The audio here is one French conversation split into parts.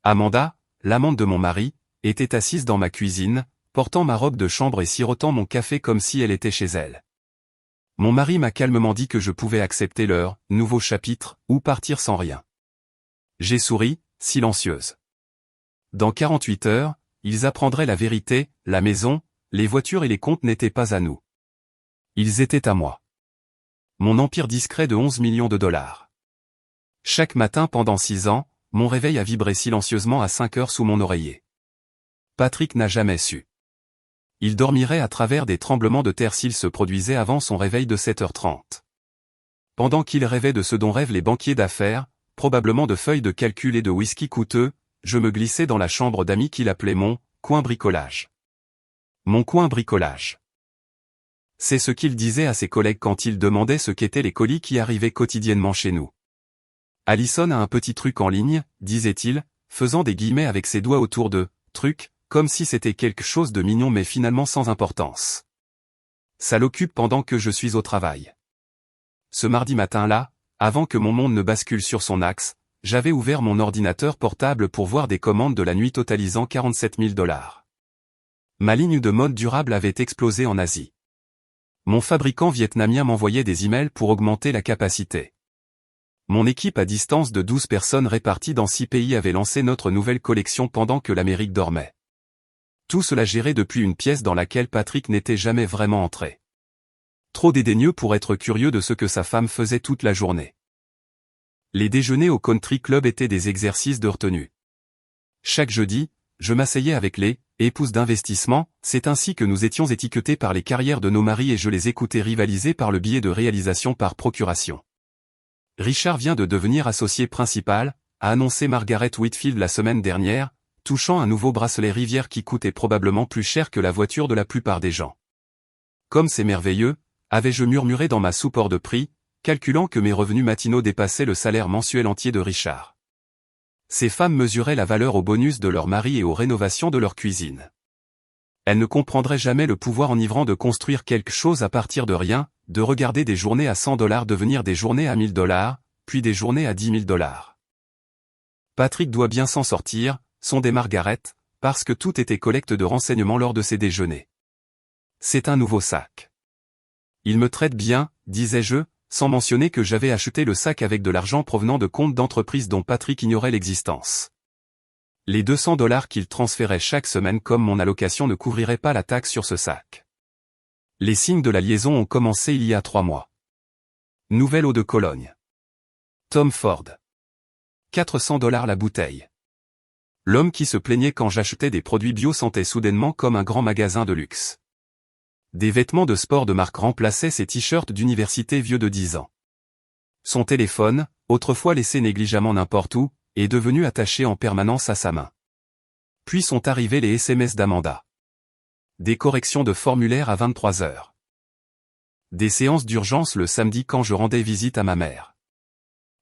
Amanda, l'amante de mon mari, était assise dans ma cuisine, portant ma robe de chambre et sirotant mon café comme si elle était chez elle. Mon mari m'a calmement dit que je pouvais accepter leur nouveau chapitre ou partir sans rien. J'ai souri, silencieuse. Dans 48 heures, ils apprendraient la vérité, la maison, les voitures et les comptes n'étaient pas à nous. Ils étaient à moi. Mon empire discret de 11 millions de dollars. Chaque matin pendant 6 ans, mon réveil a vibré silencieusement à 5 heures sous mon oreiller. Patrick n'a jamais su. Il dormirait à travers des tremblements de terre s'il se produisait avant son réveil de 7h30. Pendant qu'il rêvait de ce dont rêvent les banquiers d'affaires, probablement de feuilles de calcul et de whisky coûteux, je me glissais dans la chambre d'amis qu'il appelait mon coin bricolage. Mon coin bricolage. C'est ce qu'il disait à ses collègues quand il demandait ce qu'étaient les colis qui arrivaient quotidiennement chez nous. Allison a un petit truc en ligne, disait-il, faisant des guillemets avec ses doigts autour de « truc », comme si c'était quelque chose de mignon mais finalement sans importance. Ça l'occupe pendant que je suis au travail. Ce mardi matin-là, avant que mon monde ne bascule sur son axe, j'avais ouvert mon ordinateur portable pour voir des commandes de la nuit totalisant 47 000 $. Ma ligne de mode durable avait explosé en Asie. Mon fabricant vietnamien m'envoyait des emails pour augmenter la capacité. Mon équipe à distance de 12 personnes réparties dans 6 pays avait lancé notre nouvelle collection pendant que l'Amérique dormait. Tout cela géré depuis une pièce dans laquelle Patrick n'était jamais vraiment entré. Trop dédaigneux pour être curieux de ce que sa femme faisait toute la journée. Les déjeuners au country club étaient des exercices de retenue. Chaque jeudi, je m'asseyais avec les épouses d'investissement, c'est ainsi que nous étions étiquetés par les carrières de nos maris et je les écoutais rivaliser par le biais de réalisation par procuration. Richard vient de devenir associé principal, a annoncé Margaret Whitfield la semaine dernière, touchant un nouveau bracelet Rivière qui coûtait probablement plus cher que la voiture de la plupart des gens. Comme c'est merveilleux, avais-je murmuré dans ma soupe hors de prix, calculant que mes revenus matinaux dépassaient le salaire mensuel entier de Richard. Ces femmes mesuraient la valeur au bonus de leur mari et aux rénovations de leur cuisine. Elles ne comprendraient jamais le pouvoir enivrant de construire quelque chose à partir de rien, de regarder des journées à 100 $ devenir des journées à 1000 $, puis des journées à 10 000 $. Patrick doit bien s'en sortir, sondait Margaret, parce que tout était collecte de renseignements lors de ses déjeuners. C'est un nouveau sac. Il me traite bien, disais-je, sans mentionner que j'avais acheté le sac avec de l'argent provenant de comptes d'entreprise dont Patrick ignorait l'existence. Les 200 $ qu'il transférait chaque semaine comme mon allocation ne couvriraient pas la taxe sur ce sac. Les signes de la liaison ont commencé il y a 3 mois. Nouvelle eau de Cologne. Tom Ford. 400 $ la bouteille. L'homme qui se plaignait quand j'achetais des produits bio sentait soudainement comme un grand magasin de luxe. Des vêtements de sport de marque remplaçaient ses t-shirts d'université vieux de 10 ans. Son téléphone, autrefois laissé négligemment n'importe où, est devenu attaché en permanence à sa main. Puis sont arrivés les SMS d'Amanda. Des corrections de formulaires à 23 heures. Des séances d'urgence le samedi quand je rendais visite à ma mère.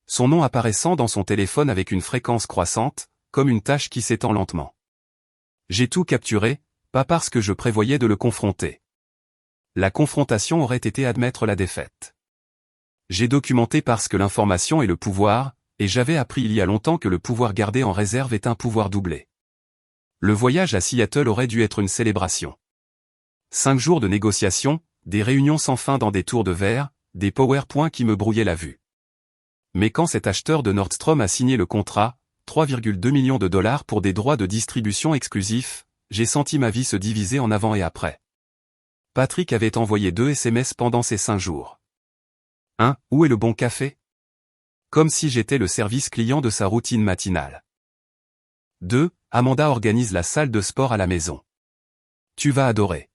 Son nom apparaissant dans son téléphone avec une fréquence croissante, comme une tâche qui s'étend lentement. J'ai tout capturé, pas parce que je prévoyais de le confronter. La confrontation aurait été admettre la défaite. J'ai documenté parce que l'information est le pouvoir, et j'avais appris il y a longtemps que le pouvoir gardé en réserve est un pouvoir doublé. Le voyage à Seattle aurait dû être une célébration. 5 jours de négociations, des réunions sans fin dans des tours de verre, des PowerPoints qui me brouillaient la vue. Mais quand cet acheteur de Nordstrom a signé le contrat, 3,2 millions de $ pour des droits de distribution exclusifs, j'ai senti ma vie se diviser en avant et après. Patrick avait envoyé 2 SMS pendant ces 5 jours. 1. Où est le bon café? Comme si j'étais le service client de sa routine matinale. 2. Amanda organise la salle de sport à la maison. Tu vas adorer.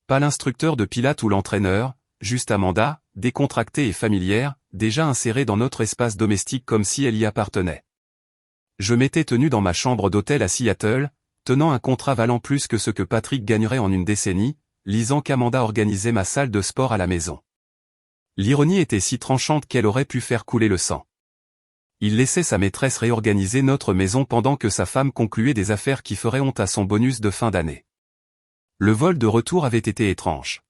Pas l'instructeur de pilates ou l'entraîneur, juste Amanda, décontractée et familière, déjà insérée dans notre espace domestique comme si elle y appartenait. Je m'étais tenu dans ma chambre d'hôtel à Seattle, tenant un contrat valant plus que ce que Patrick gagnerait en une décennie, lisant qu'Amanda organisait ma salle de sport à la maison. L'ironie était si tranchante qu'elle aurait pu faire couler le sang. Il laissait sa maîtresse réorganiser notre maison pendant que sa femme concluait des affaires qui feraient honte à son bonus de fin d'année. Le vol de retour avait été étrange.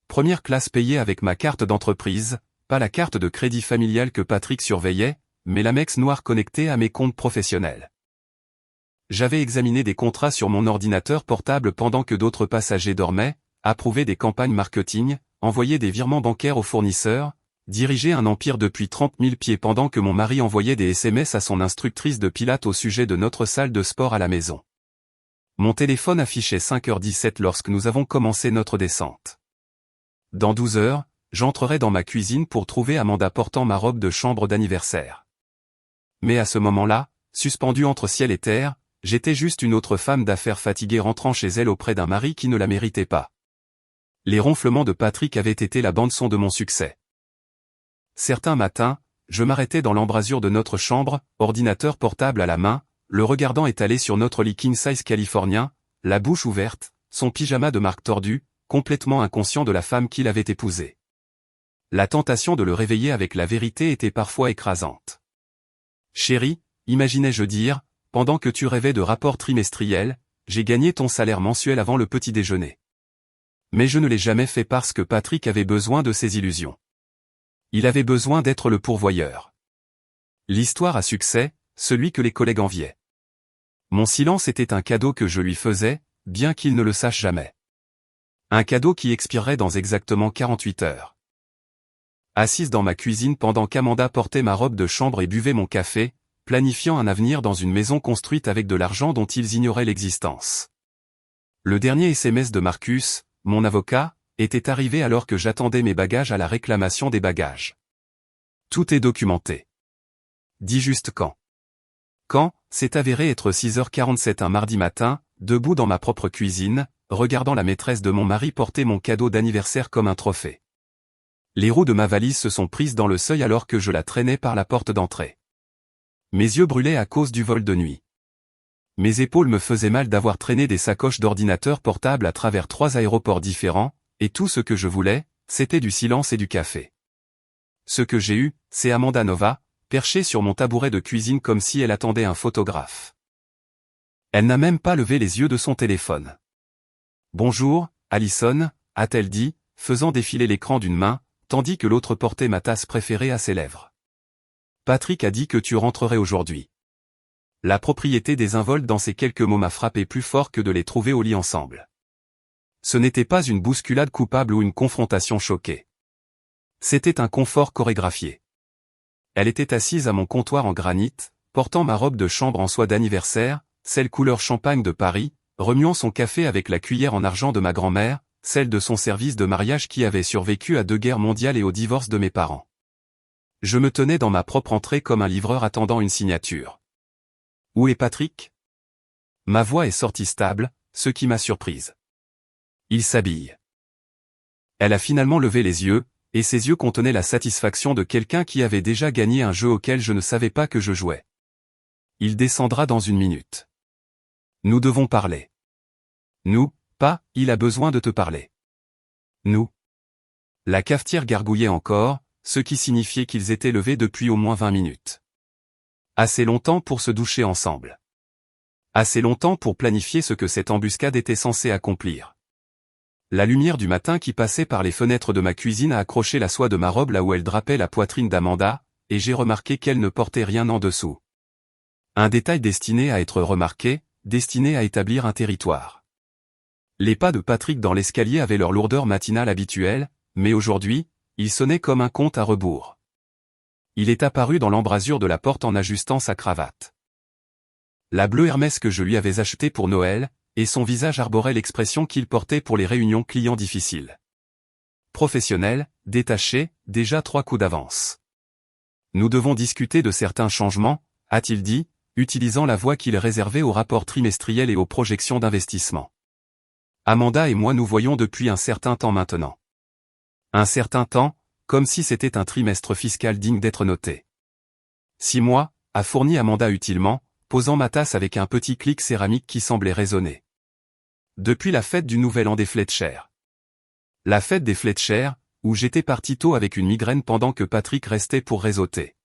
Première classe payée avec ma carte d'entreprise, pas la carte de crédit familial que Patrick surveillait, mais l'Amex noire connectée à mes comptes professionnels. J'avais examiné des contrats sur mon ordinateur portable pendant que d'autres passagers dormaient, approuvé des campagnes marketing, envoyé des virements bancaires aux fournisseurs, dirigé un empire depuis 30 000 pieds pendant que mon mari envoyait des SMS à son instructrice de pilates au sujet de notre salle de sport à la maison. Mon téléphone affichait 5h17 lorsque nous avons commencé notre descente. Dans 12 heures, j'entrerai dans ma cuisine pour trouver Amanda portant ma robe de chambre d'anniversaire. Mais à ce moment-là, suspendue entre ciel et terre, j'étais juste une autre femme d'affaires fatiguée rentrant chez elle auprès d'un mari qui ne la méritait pas. Les ronflements de Patrick avaient été la bande-son de mon succès. Certains matins, je m'arrêtais dans l'embrasure de notre chambre, ordinateur portable à la main, le regardant étalé sur notre lit king size californien, la bouche ouverte, son pyjama de marque tordue, complètement inconscient de la femme qu'il avait épousée. La tentation de le réveiller avec la vérité était parfois écrasante. Chérie, imaginais-je dire, pendant que tu rêvais de rapports trimestriels, j'ai gagné ton salaire mensuel avant le petit déjeuner. Mais je ne l'ai jamais fait parce que Patrick avait besoin de ses illusions. Il avait besoin d'être le pourvoyeur. L'histoire à succès, celui que les collègues enviaient. Mon silence était un cadeau que je lui faisais, bien qu'il ne le sache jamais. Un cadeau qui expirerait dans exactement 48 heures. Assise dans ma cuisine pendant qu'Amanda portait ma robe de chambre et buvait mon café, planifiant un avenir dans une maison construite avec de l'argent dont ils ignoraient l'existence. Le dernier SMS de Marcus, mon avocat, était arrivé alors que j'attendais mes bagages à la réclamation des bagages. Tout est documenté. Dis juste quand. Quand, s'est avéré être 6h47 un mardi matin, debout dans ma propre cuisine, regardant la maîtresse de mon mari porter mon cadeau d'anniversaire comme un trophée. Les roues de ma valise se sont prises dans le seuil alors que je la traînais par la porte d'entrée. Mes yeux brûlaient à cause du vol de nuit. Mes épaules me faisaient mal d'avoir traîné des sacoches d'ordinateur portable à travers 3 aéroports différents, et tout ce que je voulais, c'était du silence et du café. Ce que j'ai eu, c'est Amanda Nova, perchée sur mon tabouret de cuisine comme si elle attendait un photographe. Elle n'a même pas levé les yeux de son téléphone. « Bonjour, Allison », a-t-elle dit, faisant défiler l'écran d'une main, tandis que l'autre portait ma tasse préférée à ses lèvres. « Patrick a dit que tu rentrerais aujourd'hui. » La propriété des involtes dans ces quelques mots m'a frappé plus fort que de les trouver au lit ensemble. Ce n'était pas une bousculade coupable ou une confrontation choquée. C'était un confort chorégraphié. Elle était assise à mon comptoir en granit, portant ma robe de chambre en soie d'anniversaire, celle couleur champagne de Paris, remuant son café avec la cuillère en argent de ma grand-mère, celle de son service de mariage qui avait survécu à 2 guerres mondiales et au divorce de mes parents. Je me tenais dans ma propre entrée comme un livreur attendant une signature. « Où est Patrick ?» Ma voix est sortie stable, ce qui m'a surprise. Il s'habille. Elle a finalement levé les yeux, et ses yeux contenaient la satisfaction de quelqu'un qui avait déjà gagné un jeu auquel je ne savais pas que je jouais. Il descendra dans 1 minute. Nous devons parler. Nous, pas, il a besoin de te parler. Nous. La cafetière gargouillait encore, ce qui signifiait qu'ils étaient levés depuis au moins 20 minutes. Assez longtemps pour se doucher ensemble. Assez longtemps pour planifier ce que cette embuscade était censée accomplir. La lumière du matin qui passait par les fenêtres de ma cuisine a accroché la soie de ma robe là où elle drapait la poitrine d'Amanda, et j'ai remarqué qu'elle ne portait rien en dessous. Un détail destiné à être remarqué, destiné à établir un territoire. Les pas de Patrick dans l'escalier avaient leur lourdeur matinale habituelle, mais aujourd'hui, il sonnait comme un compte à rebours. Il est apparu dans l'embrasure de la porte en ajustant sa cravate. La bleue Hermès que je lui avais achetée pour Noël, et son visage arborait l'expression qu'il portait pour les réunions clients difficiles. Professionnel, détaché, déjà 3 coups d'avance. Nous devons discuter de certains changements, a-t-il dit, utilisant la voix qu'il réservait aux rapports trimestriels et aux projections d'investissement. Amanda et moi nous voyons depuis un certain temps maintenant. Un certain temps, comme si c'était un trimestre fiscal digne d'être noté. 6 mois, a fourni Amanda utilement, posant ma tasse avec un petit clic céramique qui semblait résonner. Depuis la fête du Nouvel An des Fletcher. La fête des Fletcher, où j'étais parti tôt avec une migraine pendant que Patrick restait pour réseauter.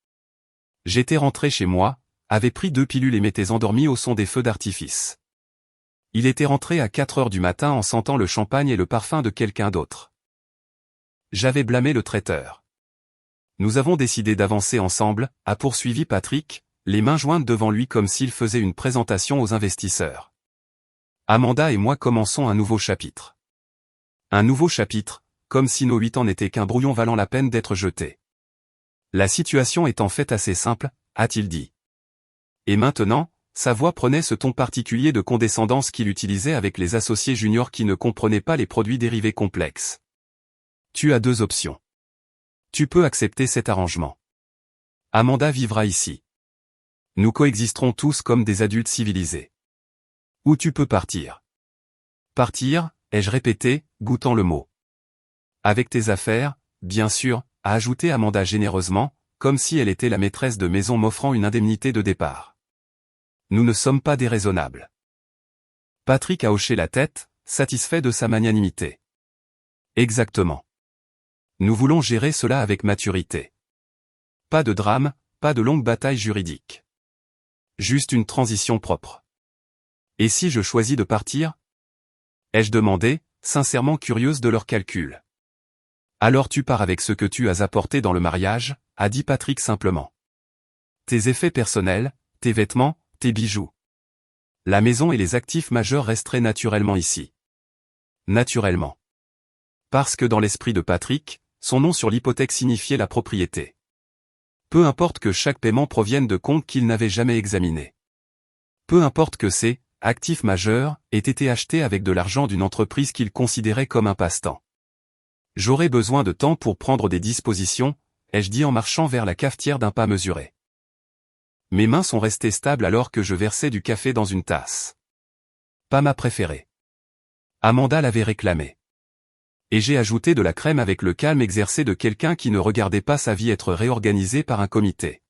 J'étais rentré chez moi, avait pris 2 pilules et m'étais endormi au son des feux d'artifice. Il était rentré à 4 heures du matin en sentant le champagne et le parfum de quelqu'un d'autre. J'avais blâmé le traiteur. Nous avons décidé d'avancer ensemble, a poursuivi Patrick, les mains jointes devant lui comme s'il faisait une présentation aux investisseurs. Amanda et moi commençons un nouveau chapitre. Un nouveau chapitre, comme si nos 8 ans n'étaient qu'un brouillon valant la peine d'être jeté. La situation est en fait assez simple, a-t-il dit. Et maintenant, sa voix prenait ce ton particulier de condescendance qu'il utilisait avec les associés juniors qui ne comprenaient pas les produits dérivés complexes. Tu as 2 options. Tu peux accepter cet arrangement. Amanda vivra ici. Nous coexisterons tous comme des adultes civilisés. Ou tu peux partir. Partir, ai-je répété, goûtant le mot. Avec tes affaires, bien sûr, a ajouté Amanda généreusement, comme si elle était la maîtresse de maison m'offrant une indemnité de départ. Nous ne sommes pas déraisonnables. Patrick a hoché la tête, satisfait de sa magnanimité. Exactement. Nous voulons gérer cela avec maturité. Pas de drame, pas de longue bataille juridique. Juste une transition propre. Et si je choisis de partir? Ai-je demandé, sincèrement curieuse de leurs calculs. Alors tu pars avec ce que tu as apporté dans le mariage, a dit Patrick simplement. Tes effets personnels, tes vêtements, tes bijoux. La maison et les actifs majeurs resteraient naturellement ici. Naturellement. Parce que dans l'esprit de Patrick, son nom sur l'hypothèque signifiait la propriété. Peu importe que chaque paiement provienne de comptes qu'il n'avait jamais examinés. Peu importe que ces actifs majeurs aient été achetés avec de l'argent d'une entreprise qu'il considérait comme un passe-temps. J'aurai besoin de temps pour prendre des dispositions, ai-je dit en marchant vers la cafetière d'un pas mesuré. Mes mains sont restées stables alors que je versais du café dans une tasse. Pas ma préférée. Amanda l'avait réclamée. Et j'ai ajouté de la crème avec le calme exercé de quelqu'un qui ne regardait pas sa vie être réorganisée par un comité.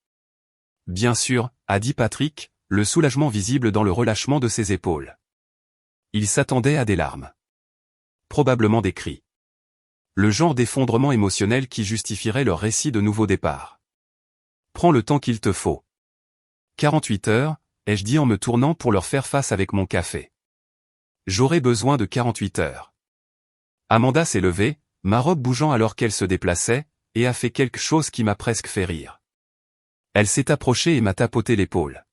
Bien sûr, a dit Patrick, le soulagement visible dans le relâchement de ses épaules. Il s'attendait à des larmes. Probablement des cris. Le genre d'effondrement émotionnel qui justifierait leur récit de nouveau départ. Prends le temps qu'il te faut. 48 heures, ai-je dit en me tournant pour leur faire face avec mon café. J'aurai besoin de 48 heures. Amanda s'est levée, ma robe bougeant alors qu'elle se déplaçait, et a fait quelque chose qui m'a presque fait rire. Elle s'est approchée et m'a tapoté l'épaule.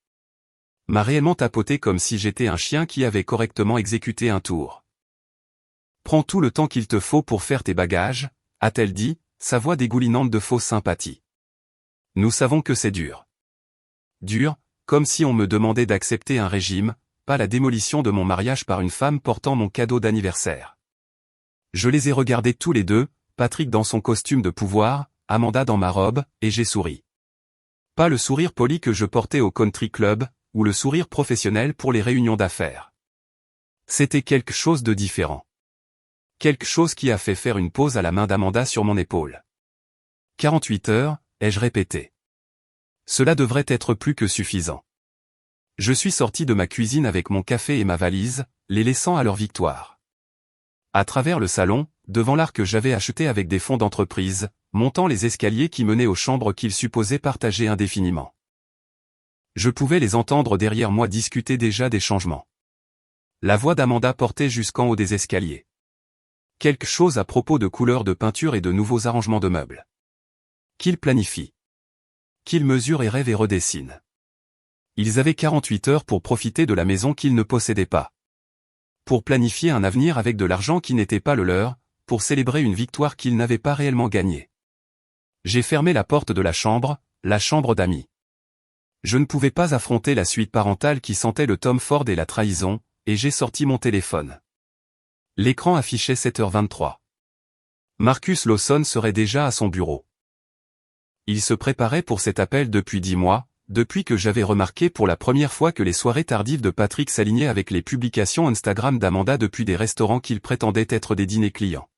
M'a réellement tapoté comme si j'étais un chien qui avait correctement exécuté un tour. Prends tout le temps qu'il te faut pour faire tes bagages, a-t-elle dit, sa voix dégoulinante de fausse sympathie. Nous savons que c'est dur. Dur, comme si on me demandait d'accepter un régime, pas la démolition de mon mariage par une femme portant mon cadeau d'anniversaire. Je les ai regardés tous les deux, Patrick dans son costume de pouvoir, Amanda dans ma robe, et j'ai souri. Pas le sourire poli que je portais au country club, ou le sourire professionnel pour les réunions d'affaires. C'était quelque chose de différent. Quelque chose qui a fait faire une pause à la main d'Amanda sur mon épaule. 48 heures, ai-je répété. Cela devrait être plus que suffisant. Je suis sorti de ma cuisine avec mon café et ma valise, les laissant à leur victoire. À travers le salon, devant l'art que j'avais acheté avec des fonds d'entreprise, montant les escaliers qui menaient aux chambres qu'ils supposaient partager indéfiniment. Je pouvais les entendre derrière moi discuter déjà des changements. La voix d'Amanda portait jusqu'en haut des escaliers. Quelque chose à propos de couleurs de peinture et de nouveaux arrangements de meubles. Qu'ils planifient. Qu'ils mesurent et rêvent et redessinent. Ils avaient 48 heures pour profiter de la maison qu'ils ne possédaient pas. Pour planifier un avenir avec de l'argent qui n'était pas le leur, pour célébrer une victoire qu'ils n'avaient pas réellement gagnée. J'ai fermé la porte de la chambre d'amis. Je ne pouvais pas affronter la suite parentale qui sentait le Tom Ford et la trahison, et j'ai sorti mon téléphone. L'écran affichait 7h23. Marcus Lawson serait déjà à son bureau. Il se préparait pour cet appel depuis 10 mois, depuis que j'avais remarqué pour la première fois que les soirées tardives de Patrick s'alignaient avec les publications Instagram d'Amanda depuis des restaurants qu'il prétendait être des dîners clients.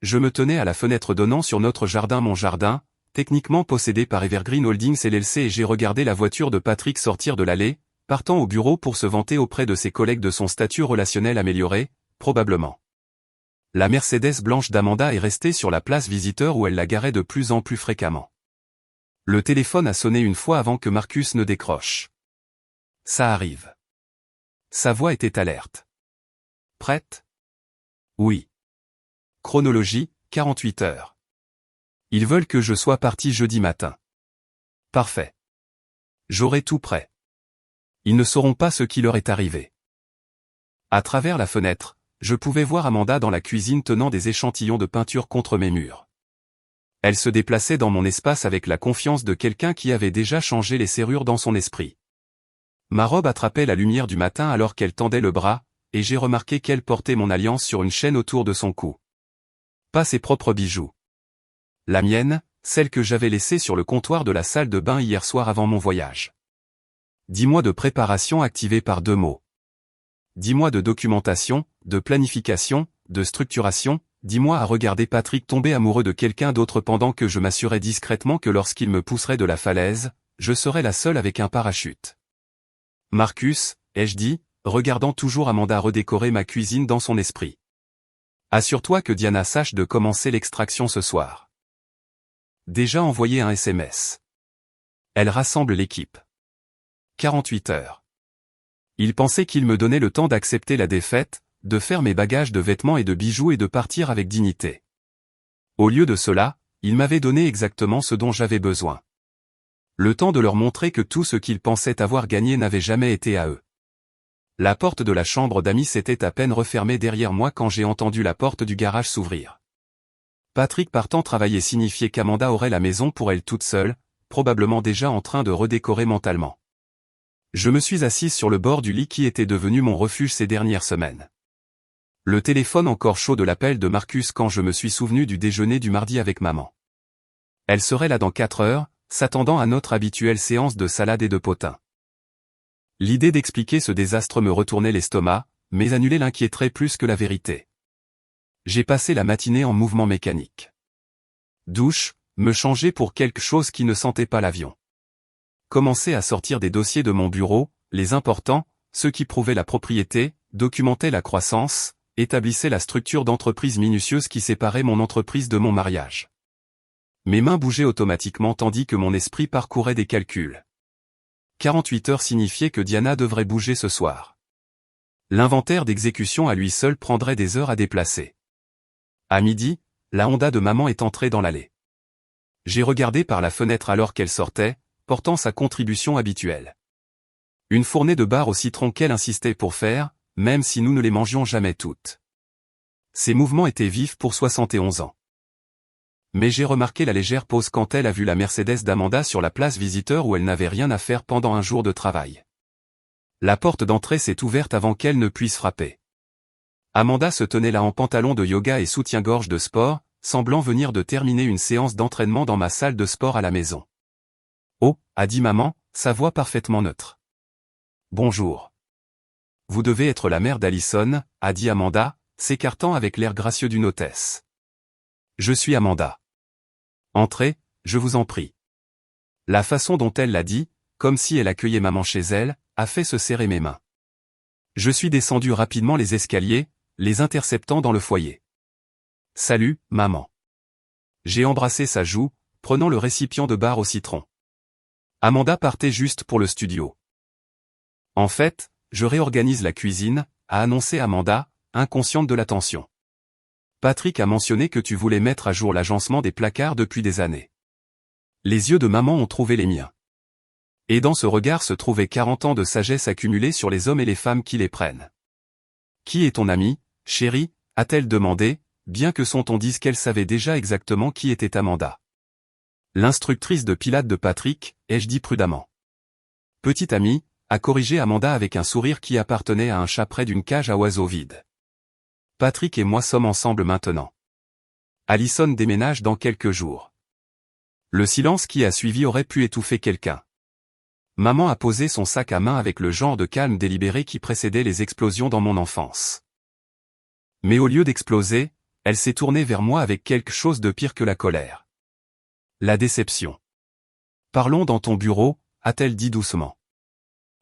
Je me tenais à la fenêtre donnant sur notre jardin mon jardin, techniquement possédé par Evergreen Holdings LLC et j'ai regardé la voiture de Patrick sortir de l'allée, partant au bureau pour se vanter auprès de ses collègues de son statut relationnel amélioré, probablement. La Mercedes blanche d'Amanda est restée sur la place visiteur où elle la garait de plus en plus fréquemment. Le téléphone a sonné une fois avant que Marcus ne décroche. Ça arrive. Sa voix était alerte. Prête? Oui. Chronologie, 48 heures. Ils veulent que je sois parti jeudi matin. Parfait. J'aurai tout prêt. Ils ne sauront pas ce qui leur est arrivé. À travers la fenêtre, je pouvais voir Amanda dans la cuisine tenant des échantillons de peinture contre mes murs. Elle se déplaçait dans mon espace avec la confiance de quelqu'un qui avait déjà changé les serrures dans son esprit. Ma robe attrapait la lumière du matin alors qu'elle tendait le bras, et j'ai remarqué qu'elle portait mon alliance sur une chaîne autour de son cou. Pas ses propres bijoux. La mienne, celle que j'avais laissée sur le comptoir de la salle de bain hier soir avant mon voyage. 10 mois de préparation activés par 2 mots. 10 mois de documentation, de planification, de structuration, 10 mois à regarder Patrick tomber amoureux de quelqu'un d'autre pendant que je m'assurais discrètement que lorsqu'il me pousserait de la falaise, je serais la seule avec un parachute. Marcus, ai-je dit, regardant toujours Amanda redécorer ma cuisine dans son esprit. Assure-toi que Diana sache de commencer l'extraction ce soir. Déjà envoyé un SMS. Elle rassemble l'équipe. 48 heures. Il pensait qu'il me donnait le temps d'accepter la défaite, de faire mes bagages de vêtements et de bijoux et de partir avec dignité. Au lieu de cela, il m'avait donné exactement ce dont j'avais besoin. Le temps de leur montrer que tout ce qu'ils pensaient avoir gagné n'avait jamais été à eux. La porte de la chambre d'amis s'était à peine refermée derrière moi quand j'ai entendu la porte du garage s'ouvrir. Patrick partant travailler signifiait qu'Amanda aurait la maison pour elle toute seule, probablement déjà en train de redécorer mentalement. Je me suis assise sur le bord du lit qui était devenu mon refuge ces dernières semaines. Le téléphone encore chaud de l'appel de Marcus quand je me suis souvenu du déjeuner du mardi avec maman. Elle serait là dans 4 heures, s'attendant à notre habituelle séance de salade et de potin. L'idée d'expliquer ce désastre me retournait l'estomac, mais annuler l'inquiéterait plus que la vérité. J'ai passé la matinée en mouvement mécanique. Douche, me changer pour quelque chose qui ne sentait pas l'avion. Commencer à sortir des dossiers de mon bureau, les importants, ceux qui prouvaient la propriété, documentaient la croissance, établissaient la structure d'entreprise minutieuse qui séparait mon entreprise de mon mariage. Mes mains bougeaient automatiquement tandis que mon esprit parcourait des calculs. 48 heures signifiait que Diana devrait bouger ce soir. L'inventaire d'exécution à lui seul prendrait des heures à déplacer. À midi, la Honda de maman est entrée dans l'allée. J'ai regardé par la fenêtre alors qu'elle sortait, portant sa contribution habituelle. Une fournée de barres au citron qu'elle insistait pour faire, même si nous ne les mangions jamais toutes. Ses mouvements étaient vifs pour 71 ans. Mais j'ai remarqué la légère pause quand elle a vu la Mercedes d'Amanda sur la place visiteur où elle n'avait rien à faire pendant un jour de travail. La porte d'entrée s'est ouverte avant qu'elle ne puisse frapper. Amanda se tenait là en pantalon de yoga et soutien-gorge de sport, semblant venir de terminer une séance d'entraînement dans ma salle de sport à la maison. Oh, a dit maman, sa voix parfaitement neutre. Bonjour. Vous devez être la mère d'Alison, a dit Amanda, s'écartant avec l'air gracieux d'une hôtesse. Je suis Amanda. Entrez, je vous en prie. La façon dont elle l'a dit, comme si elle accueillait maman chez elle, a fait se serrer mes mains. Je suis descendu rapidement les escaliers, les interceptant dans le foyer. Salut, maman. J'ai embrassé sa joue, prenant le récipient de bar au citron. Amanda partait juste pour le studio. En fait, je réorganise la cuisine, a annoncé Amanda, inconsciente de la tension. Patrick a mentionné que tu voulais mettre à jour l'agencement des placards depuis des années. Les yeux de maman ont trouvé les miens. Et dans ce regard se trouvaient 40 ans de sagesse accumulée sur les hommes et les femmes qui les prennent. Qui est ton ami, chérie, a-t-elle demandé, bien que son ton dise qu'elle savait déjà exactement qui était Amanda. L'instructrice de pilates de Patrick, ai-je dit prudemment. Petite amie, a corrigé Amanda avec un sourire qui appartenait à un chat près d'une cage à oiseaux vide. Patrick et moi sommes ensemble maintenant. Alison déménage dans quelques jours. Le silence qui a suivi aurait pu étouffer quelqu'un. Maman a posé son sac à main avec le genre de calme délibéré qui précédait les explosions dans mon enfance. Mais au lieu d'exploser, elle s'est tournée vers moi avec quelque chose de pire que la colère. La déception. Parlons dans ton bureau, a-t-elle dit doucement.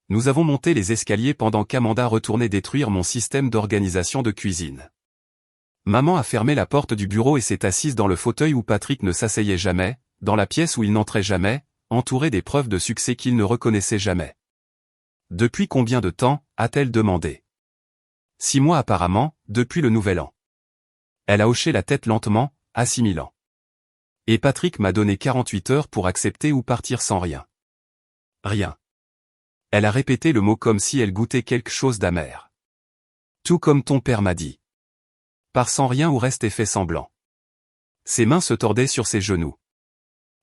Nous avons monté les escaliers pendant qu'Amanda retournait détruire mon système d'organisation de cuisine. Maman a fermé la porte du bureau et s'est assise dans le fauteuil où Patrick ne s'asseyait jamais, dans la pièce où il n'entrait jamais, entouré des preuves de succès qu'il ne reconnaissait jamais. Depuis combien de temps, a-t-elle demandé. 6 mois apparemment, depuis le nouvel an. Elle a hoché la tête lentement, assimilant. Et Patrick m'a donné 48 heures pour accepter ou partir sans rien. Rien. Elle a répété le mot comme si elle goûtait quelque chose d'amer. Tout comme ton père m'a dit. Par sans rien ou reste et fait semblant. Ses mains se tordaient sur ses genoux.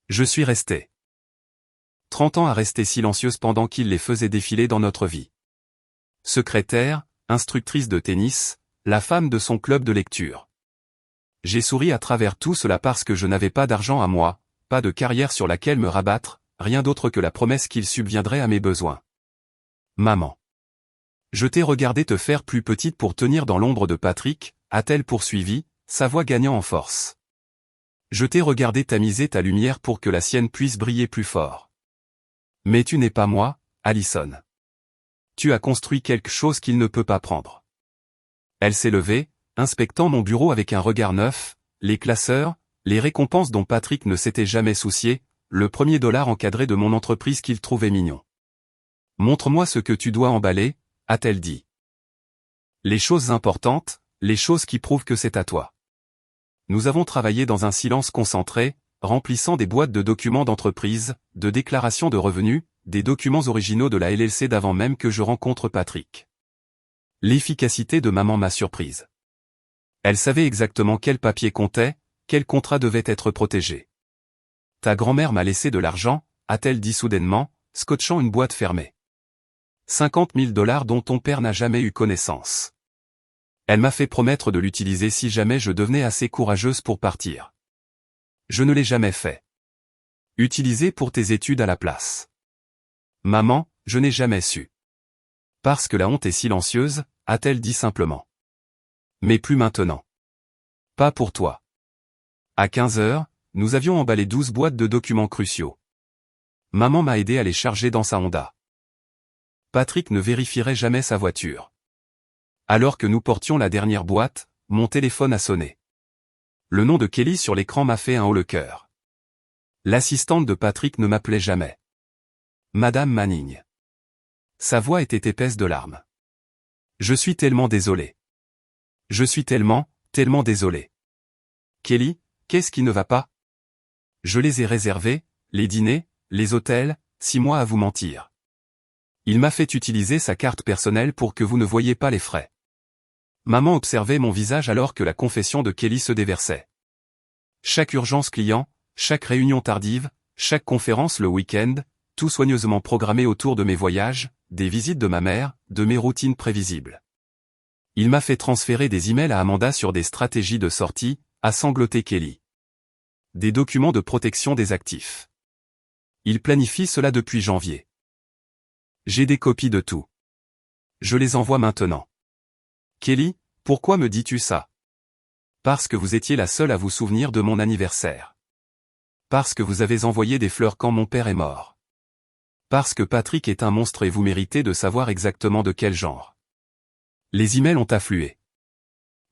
Je suis restée. 30 ans à rester silencieuse pendant qu'il les faisait défiler dans notre vie. Secrétaire, instructrice de tennis, la femme de son club de lecture. J'ai souri à travers tout cela parce que je n'avais pas d'argent à moi, pas de carrière sur laquelle me rabattre, rien d'autre que la promesse qu'il subviendrait à mes besoins. Maman. Je t'ai regardé te faire plus petite pour tenir dans l'ombre de Patrick, a-t-elle poursuivi, sa voix gagnant en force. Je t'ai regardé tamiser ta lumière pour que la sienne puisse briller plus fort. Mais tu n'es pas moi, Allison. Tu as construit quelque chose qu'il ne peut pas prendre. Elle s'est levée, inspectant mon bureau avec un regard neuf, les classeurs, les récompenses dont Patrick ne s'était jamais soucié, le premier dollar encadré de mon entreprise qu'il trouvait mignon. Montre-moi ce que tu dois emballer, a-t-elle dit. Les choses importantes, les choses qui prouvent que c'est à toi. Nous avons travaillé dans un silence concentré, remplissant des boîtes de documents d'entreprise, de déclarations de revenus, des documents originaux de la LLC d'avant même que je rencontre Patrick. L'efficacité de maman m'a surprise. Elle savait exactement quel papier comptait, quel contrat devait être protégé. Ta grand-mère m'a laissé de l'argent, a-t-elle dit soudainement, scotchant une boîte fermée. 50 000 $ dont ton père n'a jamais eu connaissance. Elle m'a fait promettre de l'utiliser si jamais je devenais assez courageuse pour partir. Je ne l'ai jamais fait. Utiliser pour tes études à la place. Maman, je n'ai jamais su. Parce que la honte est silencieuse, a-t-elle dit simplement. Mais plus maintenant. Pas pour toi. À 15 heures, nous avions emballé 12 boîtes de documents cruciaux. Maman m'a aidé à les charger dans sa Honda. Patrick ne vérifierait jamais sa voiture. Alors que nous portions la dernière boîte, mon téléphone a sonné. Le nom de Kelly sur l'écran m'a fait un haut le cœur. L'assistante de Patrick ne m'appelait jamais. Madame Manning. Sa voix était épaisse de larmes. Je suis tellement désolé. Je suis tellement désolé. Kelly, qu'est-ce qui ne va pas? Je les ai réservés, les dîners, les hôtels, 6 mois à vous mentir. Il m'a fait utiliser sa carte personnelle pour que vous ne voyiez pas les frais. Maman observait mon visage alors que la confession de Kelly se déversait. Chaque urgence client, chaque réunion tardive, chaque conférence le week-end, tout soigneusement programmé autour de mes voyages, des visites de ma mère, de mes routines prévisibles. Il m'a fait transférer des emails à Amanda sur des stratégies de sortie, a sangloté Kelly. Des documents de protection des actifs. Il planifie cela depuis janvier. J'ai des copies de tout. Je les envoie maintenant. Kelly, pourquoi me dis-tu ça? Parce que vous étiez la seule à vous souvenir de mon anniversaire. Parce que vous avez envoyé des fleurs quand mon père est mort. Parce que Patrick est un monstre et vous méritez de savoir exactement de quel genre. Les emails ont afflué.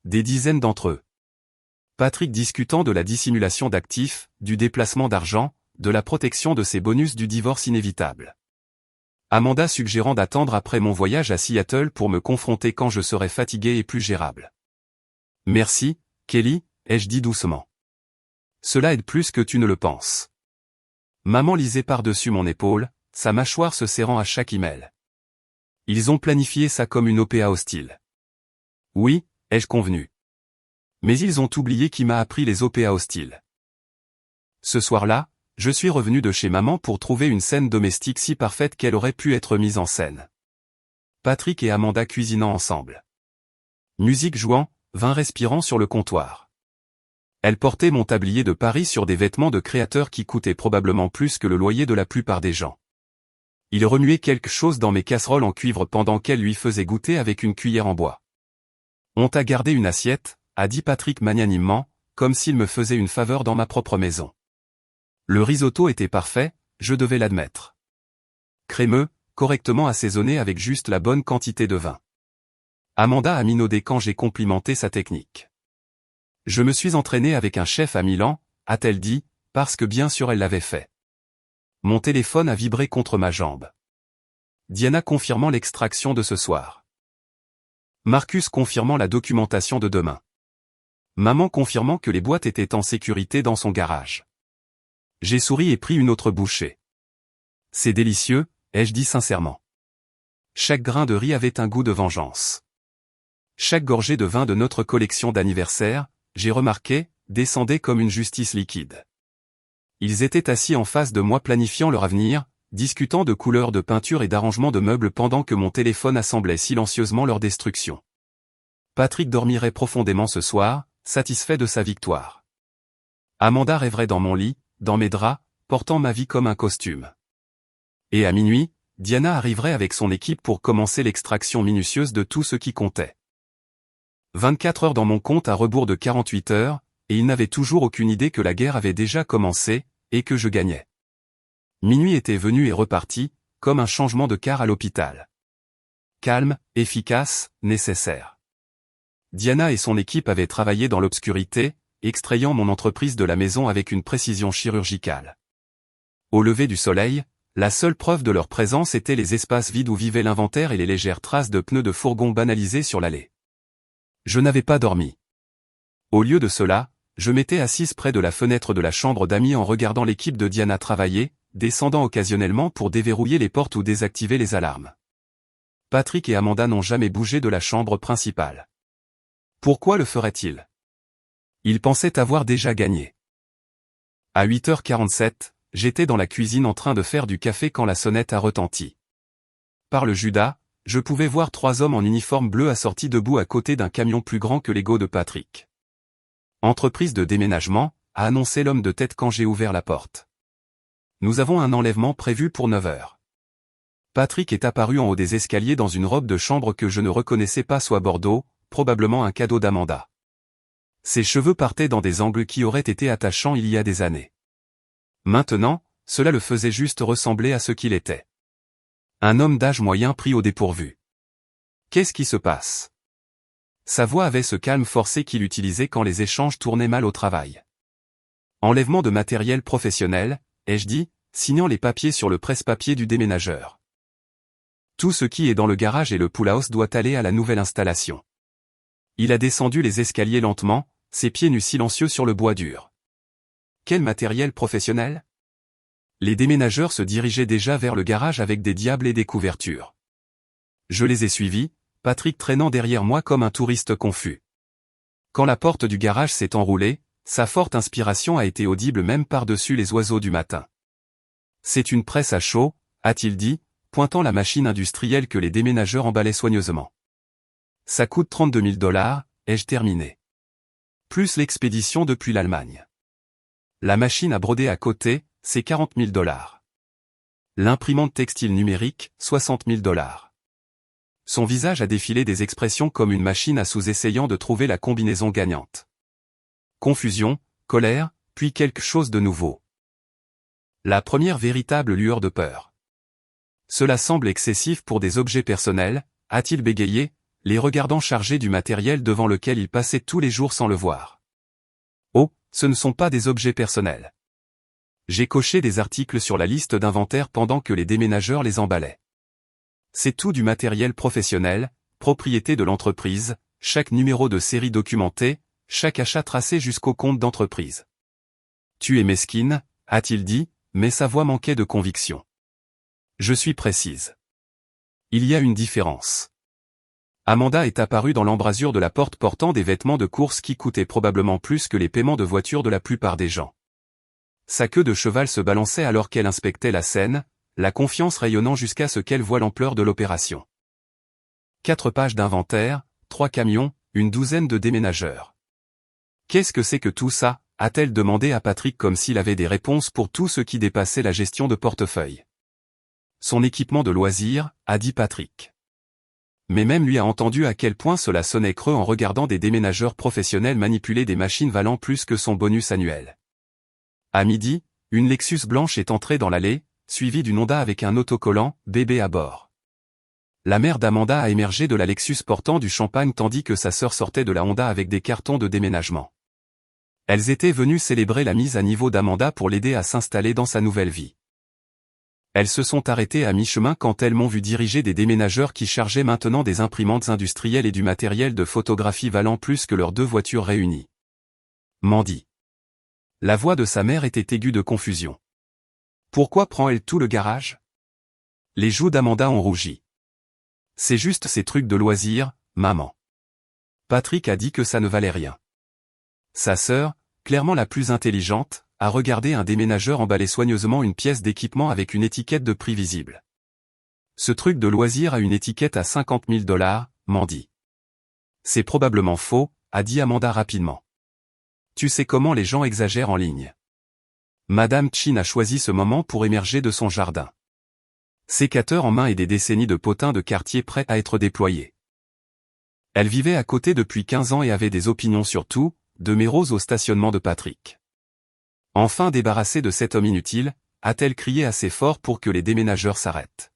Des dizaines d'entre eux. Patrick discutant de la dissimulation d'actifs, du déplacement d'argent, de la protection de ses bonus du divorce inévitable. Amanda suggérant d'attendre après mon voyage à Seattle pour me confronter quand je serai fatigué et plus gérable. Merci, Kelly, ai-je dit doucement. Cela aide plus que tu ne le penses. Maman lisait par-dessus mon épaule, sa mâchoire se serrant à chaque email. Ils ont planifié ça comme une OPA hostile. Oui, ai-je convenu. Mais ils ont oublié qui m'a appris les OPA hostiles. Ce soir-là, je suis revenu de chez maman pour trouver une scène domestique si parfaite qu'elle aurait pu être mise en scène. Patrick et Amanda cuisinant ensemble. Musique jouant, vin respirant sur le comptoir. Elle portait mon tablier de Paris sur des vêtements de créateur qui coûtaient probablement plus que le loyer de la plupart des gens. Il remuait quelque chose dans mes casseroles en cuivre pendant qu'elle lui faisait goûter avec une cuillère en bois. On t'a gardé une assiette, a dit Patrick magnanimement, comme s'il me faisait une faveur dans ma propre maison. Le risotto était parfait, je devais l'admettre. Crémeux, correctement assaisonné avec juste la bonne quantité de vin. Amanda a minaudé quand j'ai complimenté sa technique. Je me suis entraîné avec un chef à Milan, a-t-elle dit, parce que bien sûr elle l'avait fait. Mon téléphone a vibré contre ma jambe. Diana confirmant l'extraction de ce soir. Marcus confirmant la documentation de demain. Maman confirmant que les boîtes étaient en sécurité dans son garage. J'ai souri et pris une autre bouchée. C'est délicieux, ai-je dit sincèrement. Chaque grain de riz avait un goût de vengeance. Chaque gorgée de vin de notre collection d'anniversaire, j'ai remarqué, descendait comme une justice liquide. Ils étaient assis en face de moi planifiant leur avenir, discutant de couleurs de peinture et d'arrangement de meubles pendant que mon téléphone assemblait silencieusement leur destruction. Patrick dormirait profondément ce soir, satisfait de sa victoire. Amanda rêverait dans mon lit, dans mes draps, portant ma vie comme un costume. Et à minuit, Diana arriverait avec son équipe pour commencer l'extraction minutieuse de tout ce qui comptait. 24 heures dans mon compte à rebours de 48 heures, et ils n'avaient toujours aucune idée que la guerre avait déjà commencé, et que je gagnais. Minuit était venu et reparti, comme un changement de quart à l'hôpital. Calme, efficace, nécessaire. Diana et son équipe avaient travaillé dans l'obscurité, extrayant mon entreprise de la maison avec une précision chirurgicale. Au lever du soleil, la seule preuve de leur présence était les espaces vides où vivait l'inventaire et les légères traces de pneus de fourgon banalisés sur l'allée. Je n'avais pas dormi. Au lieu de cela, je m'étais assise près de la fenêtre de la chambre d'amis en regardant l'équipe de Diana travailler, descendant occasionnellement pour déverrouiller les portes ou désactiver les alarmes. Patrick et Amanda n'ont jamais bougé de la chambre principale. Pourquoi le feraient-ils? Ils pensaient avoir déjà gagné. À 8h47, j'étais dans la cuisine en train de faire du café quand la sonnette a retenti. Par le Judas, je pouvais voir 3 hommes en uniforme bleu assortis debout à côté d'un camion plus grand que l'ego de Patrick. Entreprise de déménagement, a annoncé l'homme de tête quand j'ai ouvert la porte. Nous avons un enlèvement prévu pour 9h. Patrick est apparu en haut des escaliers dans une robe de chambre que je ne reconnaissais pas soit bordeaux, probablement un cadeau d'Amanda. Ses cheveux partaient dans des angles qui auraient été attachants il y a des années. Maintenant, cela le faisait juste ressembler à ce qu'il était. Un homme d'âge moyen pris au dépourvu. Qu'est-ce qui se passe? Sa voix avait ce calme forcé qu'il utilisait quand les échanges tournaient mal au travail. Enlèvement de matériel professionnel, ai-je dit, signant les papiers sur le presse-papier du déménageur. Tout ce qui est dans le garage et le pool-house doit aller à la nouvelle installation. Il a descendu les escaliers lentement, ses pieds nus silencieux sur le bois dur. Quel matériel professionnel? Les déménageurs se dirigeaient déjà vers le garage avec des diables et des couvertures. Je les ai suivis, Patrick traînant derrière moi comme un touriste confus. Quand la porte du garage s'est enroulée, sa forte inspiration a été audible même par-dessus les oiseaux du matin. C'est une presse à chaud, a-t-il dit, pointant la machine industrielle que les déménageurs emballaient soigneusement. Ça coûte 32 000 $, ai-je terminé. Plus l'expédition depuis l'Allemagne. La machine à broder à côté, c'est 40 000 $. L'imprimante textile numérique, 60 000 $. Son visage a défilé des expressions comme une machine à sous essayant de trouver la combinaison gagnante. Confusion, colère, puis quelque chose de nouveau. La première véritable lueur de peur. Cela semble excessif pour des objets personnels, a-t-il bégayé, les regardant chargés du matériel devant lequel il passait tous les jours sans le voir. Oh, ce ne sont pas des objets personnels. J'ai coché des articles sur la liste d'inventaire pendant que les déménageurs les emballaient. C'est tout du matériel professionnel, propriété de l'entreprise, chaque numéro de série documenté, chaque achat tracé jusqu'au compte d'entreprise. Tu es mesquine, a-t-il dit, mais sa voix manquait de conviction. Je suis précise. Il y a une différence. Amanda est apparue dans l'embrasure de la porte portant des vêtements de course qui coûtaient probablement plus que les paiements de voiture de la plupart des gens. Sa queue de cheval se balançait alors qu'elle inspectait la scène, la confiance rayonnant jusqu'à ce qu'elle voie l'ampleur de l'opération. 4 pages d'inventaire, 3 camions, une douzaine de déménageurs. Qu'est-ce que c'est que tout ça, a-t-elle demandé à Patrick comme s'il avait des réponses pour tout ce qui dépassait la gestion de portefeuille. Son équipement de loisirs, a dit Patrick. Mais même lui a entendu à quel point cela sonnait creux en regardant des déménageurs professionnels manipuler des machines valant plus que son bonus annuel. À midi, une Lexus blanche est entrée dans l'allée, suivie d'une Honda avec un autocollant « bébé à bord ». La mère d'Amanda a émergé de la Lexus portant du champagne tandis que sa sœur sortait de la Honda avec des cartons de déménagement. Elles étaient venues célébrer la mise à niveau d'Amanda pour l'aider à s'installer dans sa nouvelle vie. Elles se sont arrêtées à mi-chemin quand elles m'ont vu diriger des déménageurs qui chargeaient maintenant des imprimantes industrielles et du matériel de photographie valant plus que leurs 2 voitures réunies. Mandy. La voix de sa mère était aiguë de confusion. Pourquoi prend-elle tout le garage? Les joues d'Amanda ont rougi. C'est juste ces trucs de loisirs, maman. Patrick a dit que ça ne valait rien. Sa sœur, clairement la plus intelligente, a regardé un déménageur emballer soigneusement une pièce d'équipement avec une étiquette de prix visible. Ce truc de loisir a une étiquette à 50 000 $, m'en dit. C'est probablement faux, a dit Amanda rapidement. Tu sais comment les gens exagèrent en ligne. Madame Chin a choisi ce moment pour émerger de son jardin. Sécateur en main et des décennies de potins de quartier prêts à être déployés. Elle vivait à côté depuis 15 ans et avait des opinions sur tout, de Mérose au stationnement de Patrick. Enfin débarrassée de cet homme inutile, a-t-elle crié assez fort pour que les déménageurs s'arrêtent.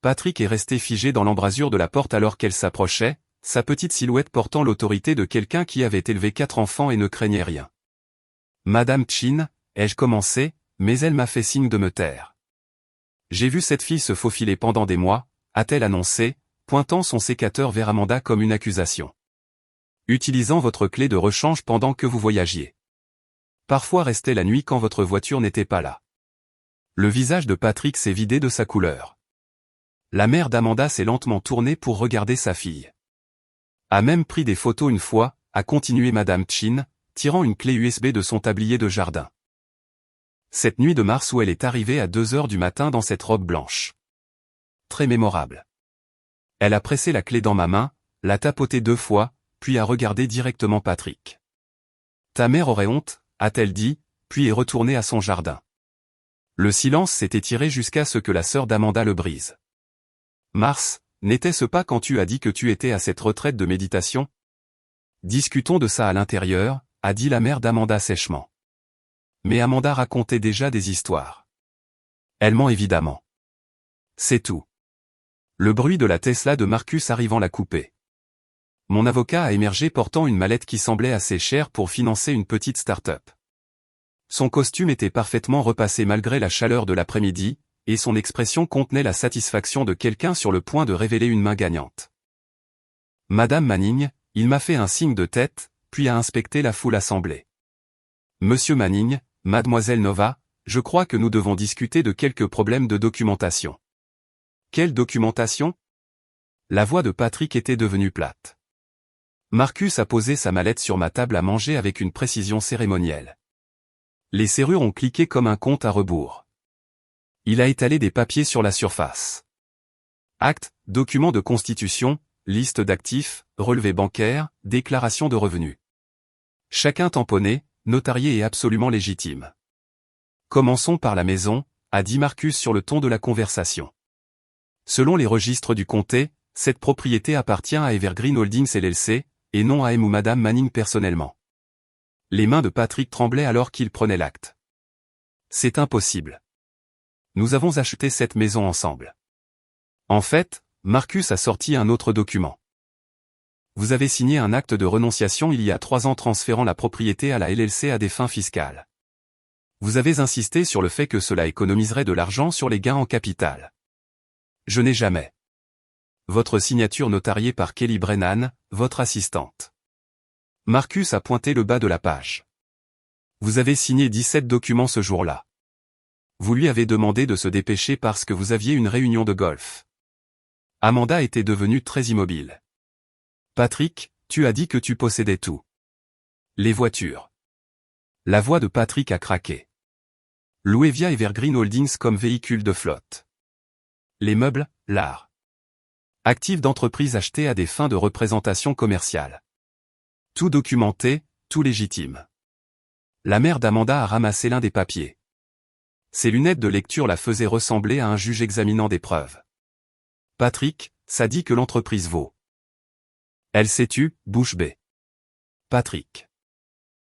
Patrick est resté figé dans l'embrasure de la porte alors qu'elle s'approchait, sa petite silhouette portant l'autorité de quelqu'un qui avait élevé 4 enfants et ne craignait rien. Madame Chin, ai-je commencé, mais elle m'a fait signe de me taire. J'ai vu cette fille se faufiler pendant des mois, a-t-elle annoncé, pointant son sécateur vers Amanda comme une accusation. Utilisant votre clé de rechange pendant que vous voyagiez. Parfois restait la nuit quand votre voiture n'était pas là. Le visage de Patrick s'est vidé de sa couleur. La mère d'Amanda s'est lentement tournée pour regarder sa fille. A même pris des photos une fois, a continué Madame Chin, tirant une clé USB de son tablier de jardin. Cette nuit de mars où elle est arrivée à 2 heures du matin dans cette robe blanche. Très mémorable. Elle a pressé la clé dans ma main, l'a tapotée 2 fois, puis a regardé directement Patrick. Ta mère aurait honte, a-t-elle dit, puis est retournée à son jardin. Le silence s'est étiré jusqu'à ce que la sœur d'Amanda le brise. Mars, n'était-ce pas quand tu as dit que tu étais à cette retraite de méditation? Discutons de ça à l'intérieur, a dit la mère d'Amanda sèchement. Mais Amanda racontait déjà des histoires. Elle ment évidemment. C'est tout. Le bruit de la Tesla de Marcus arrivant l'a coupé. Mon avocat a émergé portant une mallette qui semblait assez chère pour financer une petite start-up. Son costume était parfaitement repassé malgré la chaleur de l'après-midi, et son expression contenait la satisfaction de quelqu'un sur le point de révéler une main gagnante. Madame Manning, il m'a fait un signe de tête, puis a inspecté la foule assemblée. Monsieur Manning, mademoiselle Nova, je crois que nous devons discuter de quelques problèmes de documentation. Quelle documentation? La voix de Patrick était devenue plate. Marcus a posé sa mallette sur ma table à manger avec une précision cérémonielle. Les serrures ont cliqué comme un compte à rebours. Il a étalé des papiers sur la surface. Actes, documents de constitution, liste d'actifs, relevés bancaires, déclaration de revenus. Chacun tamponné, notarié et absolument légitime. Commençons par la maison, a dit Marcus sur le ton de la conversation. Selon les registres du comté, cette propriété appartient à Evergreen Holdings LLC, et non à M ou Madame Manning personnellement. Les mains de Patrick tremblaient alors qu'il prenait l'acte. C'est impossible. Nous avons acheté cette maison ensemble. En fait, Marcus a sorti un autre document. Vous avez signé un acte de renonciation il y a 3 ans transférant la propriété à la LLC à des fins fiscales. Vous avez insisté sur le fait que cela économiserait de l'argent sur les gains en capital. Je n'ai jamais. Votre signature notariée par Kelly Brennan, votre assistante. Marcus a pointé le bas de la page. Vous avez signé 17 documents ce jour-là. Vous lui avez demandé de se dépêcher parce que vous aviez une réunion de golf. Amanda était devenue très immobile. Patrick, tu as dit que tu possédais tout. Les voitures. La voix de Patrick a craqué. Loué via Evergreen Holdings comme véhicule de flotte. Les meubles, l'art. Actifs d'entreprise achetés à des fins de représentation commerciale. Tout documenté, tout légitime. La mère d'Amanda a ramassé l'un des papiers. Ses lunettes de lecture la faisaient ressembler à un juge examinant des preuves. Patrick, ça dit que l'entreprise vaut. Elle s'est tue, bouche bée. Patrick.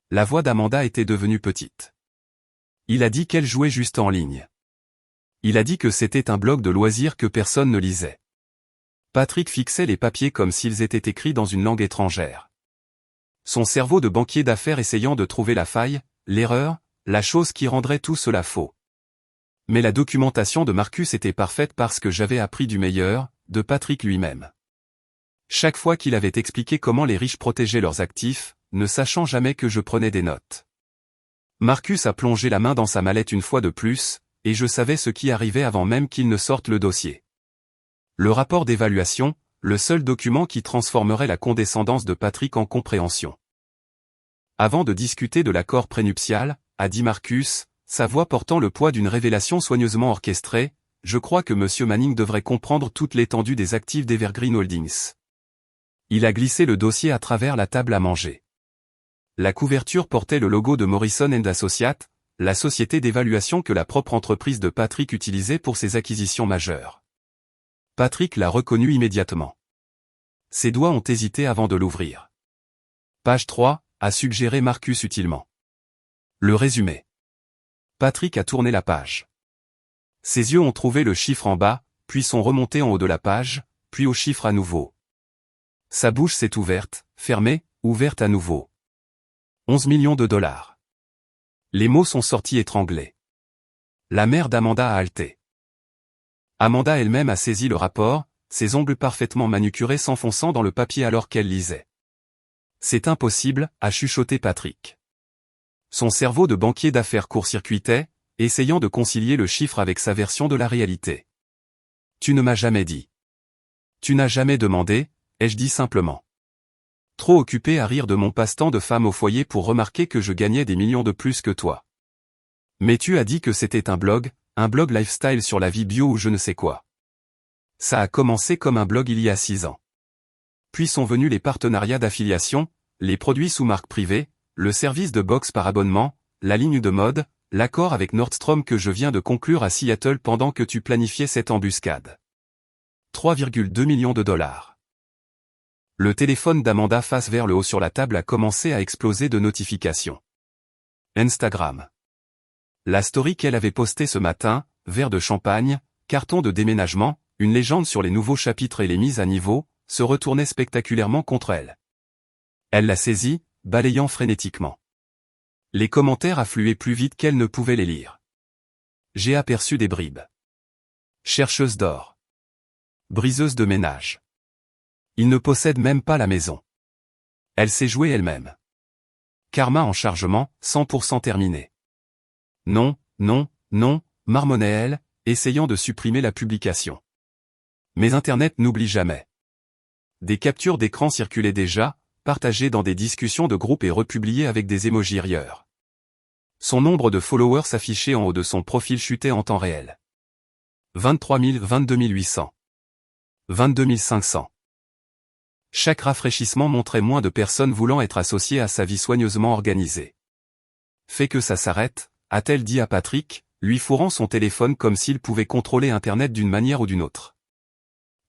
La voix d'Amanda était devenue petite. Il a dit qu'elle jouait juste en ligne. Il a dit que c'était un blog de loisirs que personne ne lisait. Patrick fixait les papiers comme s'ils étaient écrits dans une langue étrangère. Son cerveau de banquier d'affaires essayant de trouver la faille, l'erreur, la chose qui rendrait tout cela faux. Mais la documentation de Marcus était parfaite parce que j'avais appris du meilleur, de Patrick lui-même. Chaque fois qu'il avait expliqué comment les riches protégeaient leurs actifs, ne sachant jamais que je prenais des notes. Marcus a plongé la main dans sa mallette une fois de plus, et je savais ce qui arrivait avant même qu'il ne sorte le dossier. Le rapport d'évaluation, le seul document qui transformerait la condescendance de Patrick en compréhension. Avant de discuter de l'accord prénuptial, a dit Marcus, sa voix portant le poids d'une révélation soigneusement orchestrée, je crois que M. Manning devrait comprendre toute l'étendue des actifs d'Evergreen Holdings. Il a glissé le dossier à travers la table à manger. La couverture portait le logo de Morrison & Associates, la société d'évaluation que la propre entreprise de Patrick utilisait pour ses acquisitions majeures. Patrick l'a reconnu immédiatement. Ses doigts ont hésité avant de l'ouvrir. Page 3, a suggéré Marcus utilement. Le résumé. Patrick a tourné la page. Ses yeux ont trouvé le chiffre en bas, puis sont remontés en haut de la page, puis au chiffre à nouveau. Sa bouche s'est ouverte, fermée, ouverte à nouveau. 11 millions de dollars. Les mots sont sortis étranglés. La mère d'Amanda a halté. Amanda elle-même a saisi le rapport, ses ongles parfaitement manucurés s'enfonçant dans le papier alors qu'elle lisait. C'est impossible, a chuchoté Patrick. Son cerveau de banquier d'affaires court-circuitait, essayant de concilier le chiffre avec sa version de la réalité. Tu ne m'as jamais dit. Tu n'as jamais demandé, ai-je dit simplement. Trop occupé à rire de mon passe-temps de femme au foyer pour remarquer que je gagnais des millions de plus que toi. Mais tu as dit que c'était un blog lifestyle sur la vie bio ou je ne sais quoi. Ça a commencé comme un blog il y a 6 ans. Puis sont venus les partenariats d'affiliation, les produits sous marque privée, le service de box par abonnement, la ligne de mode, l'accord avec Nordstrom que je viens de conclure à Seattle pendant que tu planifiais cette embuscade. 3,2 millions de dollars. Le téléphone d'Amanda face vers le haut sur la table a commencé à exploser de notifications. Instagram. La story qu'elle avait postée ce matin, verre de champagne, carton de déménagement, une légende sur les nouveaux chapitres et les mises à niveau, se retournait spectaculairement contre elle. Elle l'a saisie, balayant frénétiquement. Les commentaires affluaient plus vite qu'elle ne pouvait les lire. J'ai aperçu des bribes. Chercheuse d'or. Briseuse de ménage. Il ne possède même pas la maison. Elle s'est jouée elle-même. Karma en chargement, 100% terminé. Non, non, non, marmonnait-elle, essayant de supprimer la publication. Mais Internet n'oublie jamais. Des captures d'écran circulaient déjà, partagées dans des discussions de groupe et republiées avec des émojis rieurs. Son nombre de followers affiché en haut de son profil chutait en temps réel. 23 000, 22 800. 22 500. Chaque rafraîchissement montrait moins de personnes voulant être associées à sa vie soigneusement organisée. Fait que ça s'arrête, a-t-elle dit à Patrick, lui fourrant son téléphone comme s'il pouvait contrôler Internet d'une manière ou d'une autre.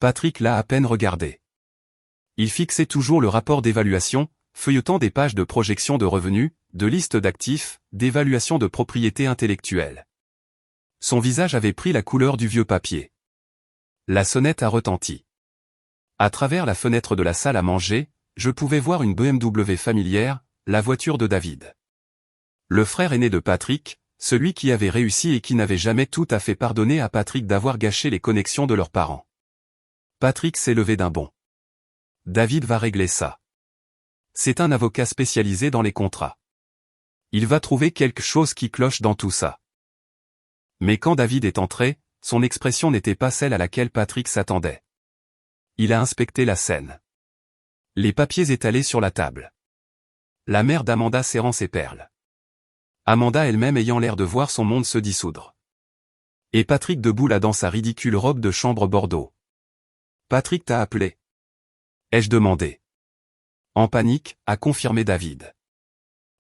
Patrick l'a à peine regardé. Il fixait toujours le rapport d'évaluation, feuilletant des pages de projection de revenus, de listes d'actifs, d'évaluation de propriété intellectuelle. Son visage avait pris la couleur du vieux papier. La sonnette a retenti. À travers la fenêtre de la salle à manger, je pouvais voir une BMW familière, la voiture de David. Le frère aîné de Patrick, celui qui avait réussi et qui n'avait jamais tout à fait pardonné à Patrick d'avoir gâché les connexions de leurs parents. Patrick s'est levé d'un bond. David va régler ça. C'est un avocat spécialisé dans les contrats. Il va trouver quelque chose qui cloche dans tout ça. Mais quand David est entré, son expression n'était pas celle à laquelle Patrick s'attendait. Il a inspecté la scène. Les papiers étalés sur la table. La mère d'Amanda serrant ses perles. Amanda elle-même ayant l'air de voir son monde se dissoudre. Et Patrick debout là dans sa ridicule robe de chambre bordeaux. Patrick t'a appelé. Ai-je demandé. En panique, a confirmé David.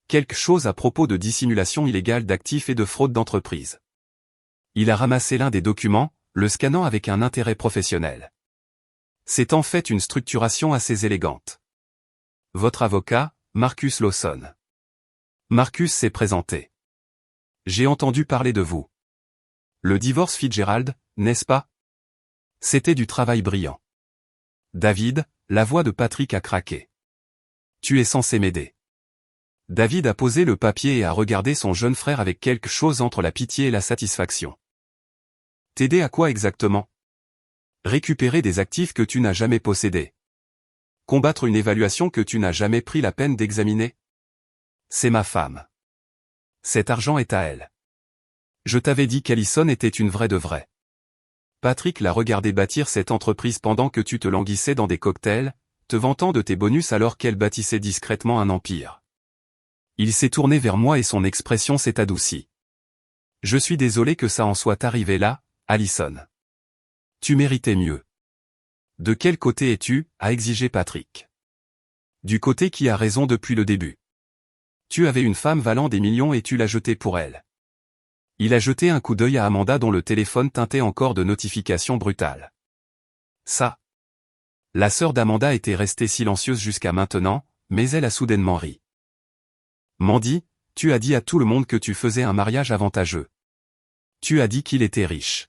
Quelque chose à propos de dissimulation illégale d'actifs et de fraude d'entreprise. Il a ramassé l'un des documents, le scannant avec un intérêt professionnel. C'est en fait une structuration assez élégante. Votre avocat, Marcus Lawson. Marcus s'est présenté. J'ai entendu parler de vous. Le divorce Fitzgerald, n'est-ce pas? C'était du travail brillant. David, la voix de Patrick a craqué. Tu es censé m'aider. David a posé le papier et a regardé son jeune frère avec quelque chose entre la pitié et la satisfaction. T'aider à quoi exactement? Récupérer des actifs que tu n'as jamais possédés. Combattre une évaluation que tu n'as jamais pris la peine d'examiner. C'est ma femme. Cet argent est à elle. Je t'avais dit qu'Allison était une vraie de vraie. Patrick l'a regardé bâtir cette entreprise pendant que tu te languissais dans des cocktails, te vantant de tes bonus alors qu'elle bâtissait discrètement un empire. Il s'est tourné vers moi et son expression s'est adoucie. Je suis désolé que ça en soit arrivé là, Allison. Tu méritais mieux. De quel côté es-tu, a exigé Patrick. Du côté qui a raison depuis le début. Tu avais une femme valant des millions et tu l'as jetée pour elle. Il a jeté un coup d'œil à Amanda dont le téléphone teintait encore de notifications brutales. Ça. La sœur d'Amanda était restée silencieuse jusqu'à maintenant, mais elle a soudainement ri. Mandy, tu as dit à tout le monde que tu faisais un mariage avantageux. Tu as dit qu'il était riche.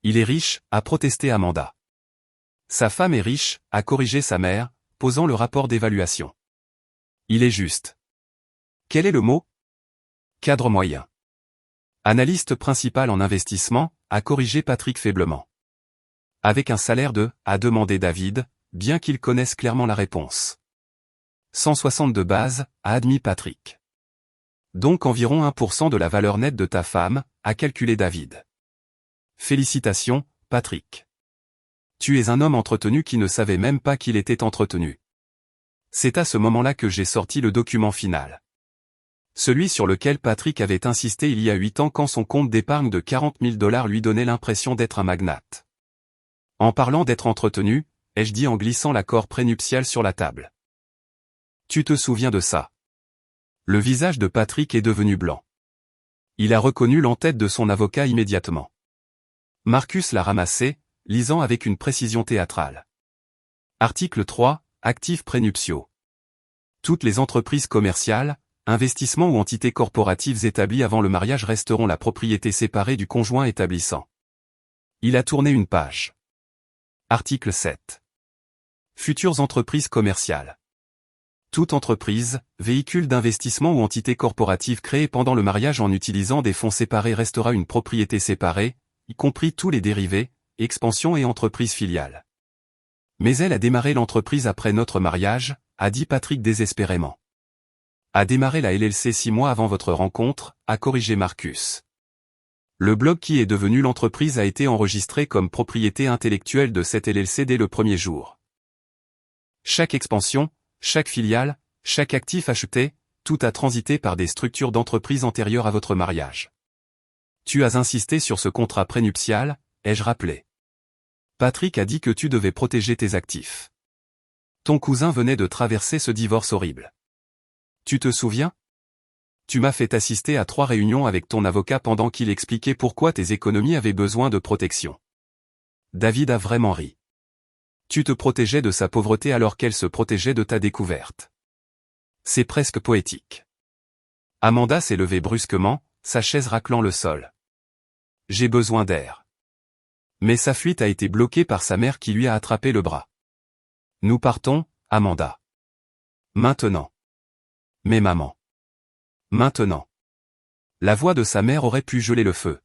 Il est riche, a protesté Amanda. Sa femme est riche, a corrigé sa mère, posant le rapport d'évaluation. Il est juste. Quel est le mot? Cadre moyen. Analyste principal en investissement, a corrigé Patrick faiblement. Avec un salaire de, a demandé David, bien qu'il connaisse clairement la réponse. 160 de base, a admis Patrick. Donc environ 1% de la valeur nette de ta femme, a calculé David. Félicitations, Patrick. Tu es un homme entretenu qui ne savait même pas qu'il était entretenu. C'est à ce moment-là que j'ai sorti le document final. Celui sur lequel Patrick avait insisté il y a 8 ans quand son compte d'épargne de 40 000 $ lui donnait l'impression d'être un magnate. En parlant d'être entretenu, ai-je dit en glissant l'accord prénuptial sur la table. Tu te souviens de ça? Le visage de Patrick est devenu blanc. Il a reconnu l'entête de son avocat immédiatement. Marcus l'a ramassé, lisant avec une précision théâtrale. Article 3, actifs prénuptiaux. Toutes les entreprises commerciales, investissements ou entités corporatives établies avant le mariage resteront la propriété séparée du conjoint établissant. Il a tourné une page. Article 7. Futures entreprises commerciales. Toute entreprise, véhicule d'investissement ou entité corporative créée pendant le mariage en utilisant des fonds séparés restera une propriété séparée, y compris tous les dérivés, expansions et entreprises filiales. Mais elle a démarré l'entreprise après notre mariage, a dit Patrick désespérément. A démarré la LLC 6 mois avant votre rencontre, a corrigé Marcus. Le blog qui est devenu l'entreprise a été enregistré comme propriété intellectuelle de cette LLC dès le premier jour. Chaque expansion, chaque filiale, chaque actif acheté, tout a transité par des structures d'entreprise antérieures à votre mariage. Tu as insisté sur ce contrat prénuptial, ai-je rappelé. Patrick a dit que tu devais protéger tes actifs. Ton cousin venait de traverser ce divorce horrible. Tu te souviens? Tu m'as fait assister à 3 réunions avec ton avocat pendant qu'il expliquait pourquoi tes économies avaient besoin de protection. David a vraiment ri. Tu te protégeais de sa pauvreté alors qu'elle se protégeait de ta découverte. C'est presque poétique. Amanda s'est levée brusquement, sa chaise raclant le sol. J'ai besoin d'air. Mais sa fuite a été bloquée par sa mère qui lui a attrapé le bras. Nous partons, Amanda. Maintenant. Mais maman. Maintenant. La voix de sa mère aurait pu geler le feu.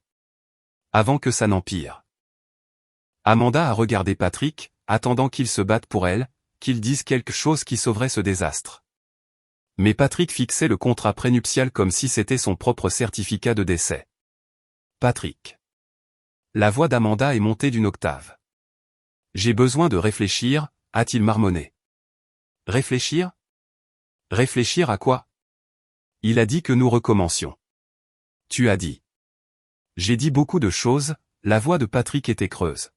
Avant que ça n'empire. Amanda a regardé Patrick, attendant qu'il se batte pour elle, qu'il dise quelque chose qui sauverait ce désastre. Mais Patrick fixait le contrat prénuptial comme si c'était son propre certificat de décès. Patrick. La voix d'Amanda est montée d'une octave. J'ai besoin de réfléchir, a-t-il marmonné. Réfléchir? Réfléchir à quoi? Il a dit que nous recommencions. Tu as dit. J'ai dit beaucoup de choses, la voix de Patrick était creuse.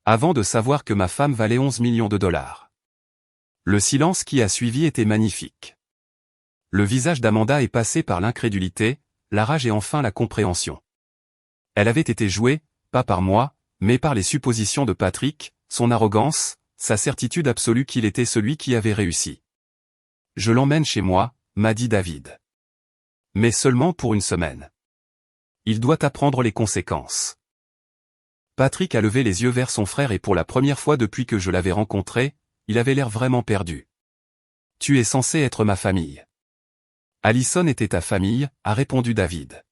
Avant de savoir que ma femme valait 11 millions de $. Le silence qui a suivi était magnifique. Le visage d'Amanda est passé par l'incrédulité, la rage et enfin la compréhension. Elle avait été jouée, pas par moi, mais par les suppositions de Patrick, son arrogance, sa certitude absolue qu'il était celui qui avait réussi. Je l'emmène chez moi, m'a dit David. Mais seulement pour une semaine. Il doit apprendre les conséquences. Patrick a levé les yeux vers son frère et pour la première fois depuis que je l'avais rencontré, il avait l'air vraiment perdu. Tu es censé être ma famille. Allison était ta famille, a répondu David.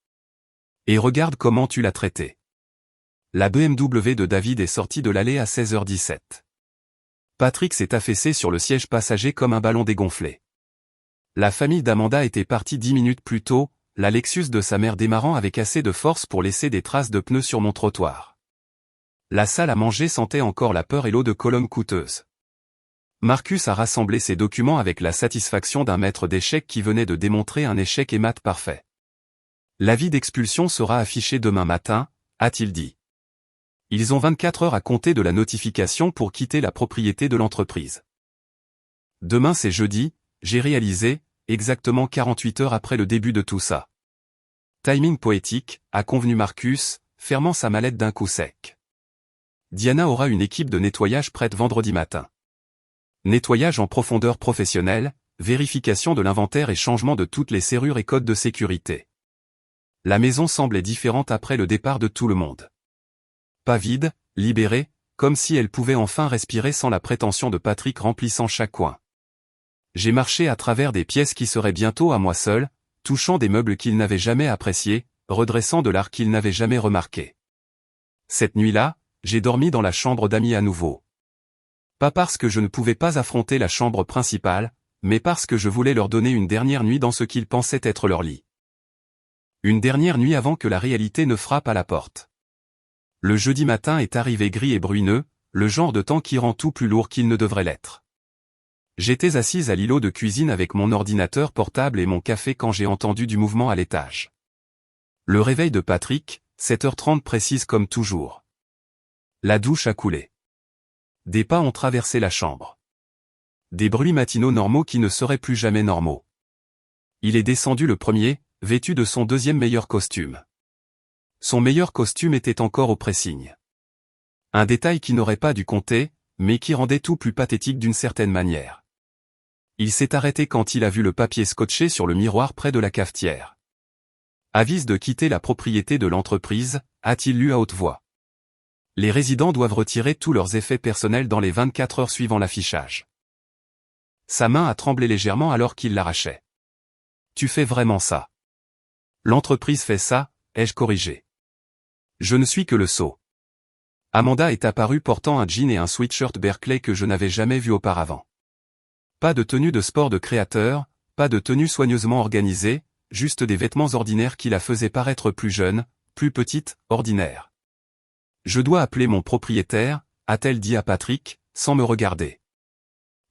Et regarde comment tu l'as traité. La BMW de David est sortie de l'allée à 16h17. Patrick s'est affaissé sur le siège passager comme un ballon dégonflé. La famille d'Amanda était partie 10 minutes plus tôt, la Lexus de sa mère démarrant avec assez de force pour laisser des traces de pneus sur mon trottoir. La salle à manger sentait encore la peur et l'eau de Cologne coûteuse. Marcus a rassemblé ses documents avec la satisfaction d'un maître d'échecs qui venait de démontrer un échec et mat parfait. L'avis d'expulsion sera affiché demain matin, a-t-il dit. Ils ont 24 heures à compter de la notification pour quitter la propriété de l'entreprise. Demain c'est jeudi, j'ai réalisé, exactement 48 heures après le début de tout ça. Timing poétique, a convenu Marcus, fermant sa mallette d'un coup sec. Diana aura une équipe de nettoyage prête vendredi matin. Nettoyage en profondeur professionnelle, vérification de l'inventaire et changement de toutes les serrures et codes de sécurité. La maison semblait différente après le départ de tout le monde. Pas vide, libérée, comme si elle pouvait enfin respirer sans la prétention de Patrick remplissant chaque coin. J'ai marché à travers des pièces qui seraient bientôt à moi seul, touchant des meubles qu'il n'avait jamais appréciés, redressant de l'art qu'il n'avait jamais remarqué. Cette nuit-là, j'ai dormi dans la chambre d'amis à nouveau. Pas parce que je ne pouvais pas affronter la chambre principale, mais parce que je voulais leur donner une dernière nuit dans ce qu'ils pensaient être leur lit. Une dernière nuit avant que la réalité ne frappe à la porte. Le jeudi matin est arrivé gris et bruineux, le genre de temps qui rend tout plus lourd qu'il ne devrait l'être. J'étais assise à l'îlot de cuisine avec mon ordinateur portable et mon café quand j'ai entendu du mouvement à l'étage. Le réveil de Patrick, 7h30 précise comme toujours. La douche a coulé. Des pas ont traversé la chambre. Des bruits matinaux normaux qui ne seraient plus jamais normaux. Il est descendu le premier, vêtu de son deuxième meilleur costume. Son meilleur costume était encore au pressing. Un détail qui n'aurait pas dû compter, mais qui rendait tout plus pathétique d'une certaine manière. Il s'est arrêté quand il a vu le papier scotché sur le miroir près de la cafetière. Avise de quitter la propriété de l'entreprise, a-t-il lu à haute voix. Les résidents doivent retirer tous leurs effets personnels dans les 24 heures suivant l'affichage. Sa main a tremblé légèrement alors qu'il l'arrachait. Tu fais vraiment ça? L'entreprise fait ça, ai-je corrigé. Je ne suis que le sot. Amanda est apparue portant un jean et un sweatshirt Berkeley que je n'avais jamais vu auparavant. Pas de tenue de sport de créateur, pas de tenue soigneusement organisée, juste des vêtements ordinaires qui la faisaient paraître plus jeune, plus petite, ordinaire. Je dois appeler mon propriétaire, a-t-elle dit à Patrick, sans me regarder.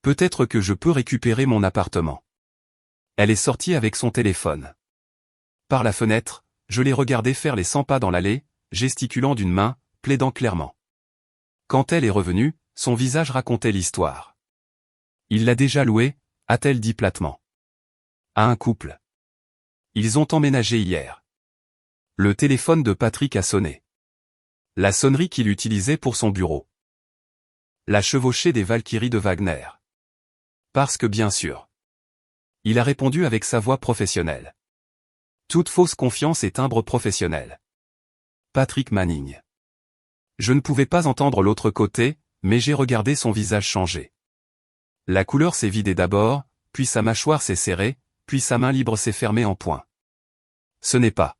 Peut-être que je peux récupérer mon appartement. Elle est sortie avec son téléphone. Par la fenêtre, je l'ai regardée faire les 100 pas dans l'allée, gesticulant d'une main, plaidant clairement. Quand elle est revenue, son visage racontait l'histoire. Il l'a déjà loué, a-t-elle dit platement. À un couple. Ils ont emménagé hier. Le téléphone de Patrick a sonné. La sonnerie qu'il utilisait pour son bureau. La chevauchée des Valkyries de Wagner. Parce que bien sûr. Il a répondu avec sa voix professionnelle. Toute fausse confiance et timbre professionnel. Patrick Manning. Je ne pouvais pas entendre l'autre côté, mais j'ai regardé son visage changer. La couleur s'est vidée d'abord, puis sa mâchoire s'est serrée, puis sa main libre s'est fermée en poing. Ce n'est pas.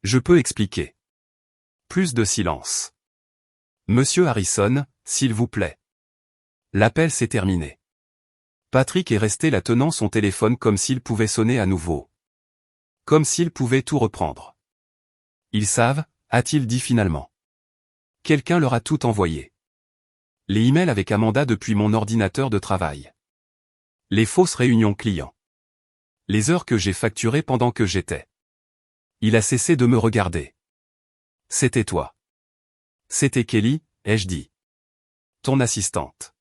Je peux expliquer. Plus de silence. Monsieur Harrison, s'il vous plaît. L'appel s'est terminé. Patrick est resté là tenant son téléphone comme s'il pouvait sonner à nouveau. Comme s'il pouvait tout reprendre. Ils savent, a-t-il dit finalement. Quelqu'un leur a tout envoyé. Les emails avec Amanda depuis mon ordinateur de travail. Les fausses réunions clients. Les heures que j'ai facturées pendant que j'étais. Il a cessé de me regarder. C'était toi. C'était Kelly, ai-je dit. Ton assistante.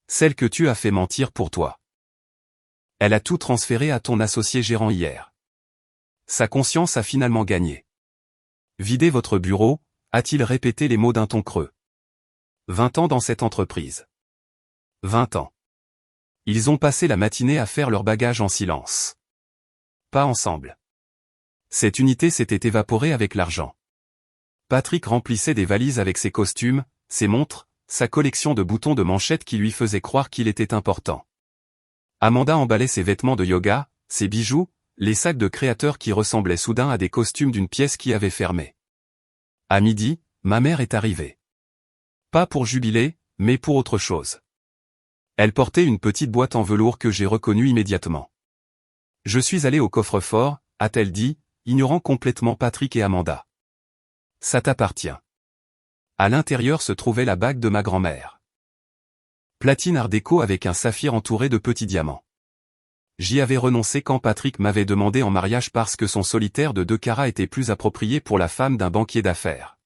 Celle que tu as fait mentir pour toi. Elle a tout transféré à ton associé gérant hier. Sa conscience a finalement gagné. Videz votre bureau, a-t-il répété les mots d'un ton creux. 20 ans dans cette entreprise. 20 ans. Ils ont passé la matinée à faire leur bagage en silence. Pas ensemble. Cette unité s'était évaporée avec l'argent. Patrick remplissait des valises avec ses costumes, ses montres, sa collection de boutons de manchette qui lui faisait croire qu'il était important. Amanda emballait ses vêtements de yoga, ses bijoux, les sacs de créateurs qui ressemblaient soudain à des costumes d'une pièce qui avait fermé. À midi, ma mère est arrivée. Pas pour jubiler, mais pour autre chose. Elle portait une petite boîte en velours que j'ai reconnue immédiatement. Je suis allé au coffre-fort, a-t-elle dit, ignorant complètement Patrick et Amanda. Ça t'appartient. À l'intérieur se trouvait la bague de ma grand-mère. Platine art déco avec un saphir entouré de petits diamants. J'y avais renoncé quand Patrick m'avait demandé en mariage parce que son solitaire de 2 carats était plus approprié pour la femme d'un banquier d'affaires.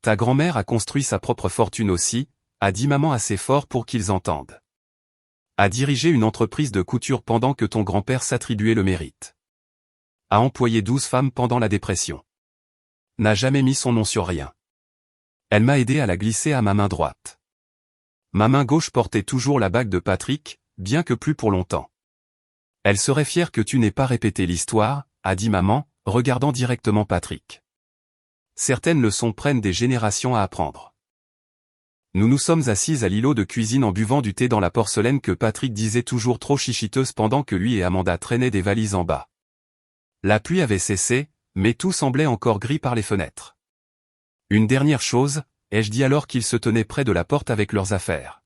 Ta grand-mère a construit sa propre fortune aussi, a dit maman assez fort pour qu'ils entendent. A dirigé une entreprise de couture pendant que ton grand-père s'attribuait le mérite. A employé 12 femmes pendant la dépression. N'a jamais mis son nom sur rien. Elle m'a aidé à la glisser à ma main droite. Ma main gauche portait toujours la bague de Patrick, bien que plus pour longtemps. Elle serait fière que tu n'aies pas répété l'histoire, a dit maman, regardant directement Patrick. Certaines leçons prennent des générations à apprendre. Nous nous sommes assises à l'îlot de cuisine en buvant du thé dans la porcelaine que Patrick disait toujours trop chichiteuse pendant que lui et Amanda traînaient des valises en bas. La pluie avait cessé, mais tout semblait encore gris par les fenêtres. Une dernière chose, ai-je dit alors qu'ils se tenaient près de la porte avec leurs affaires.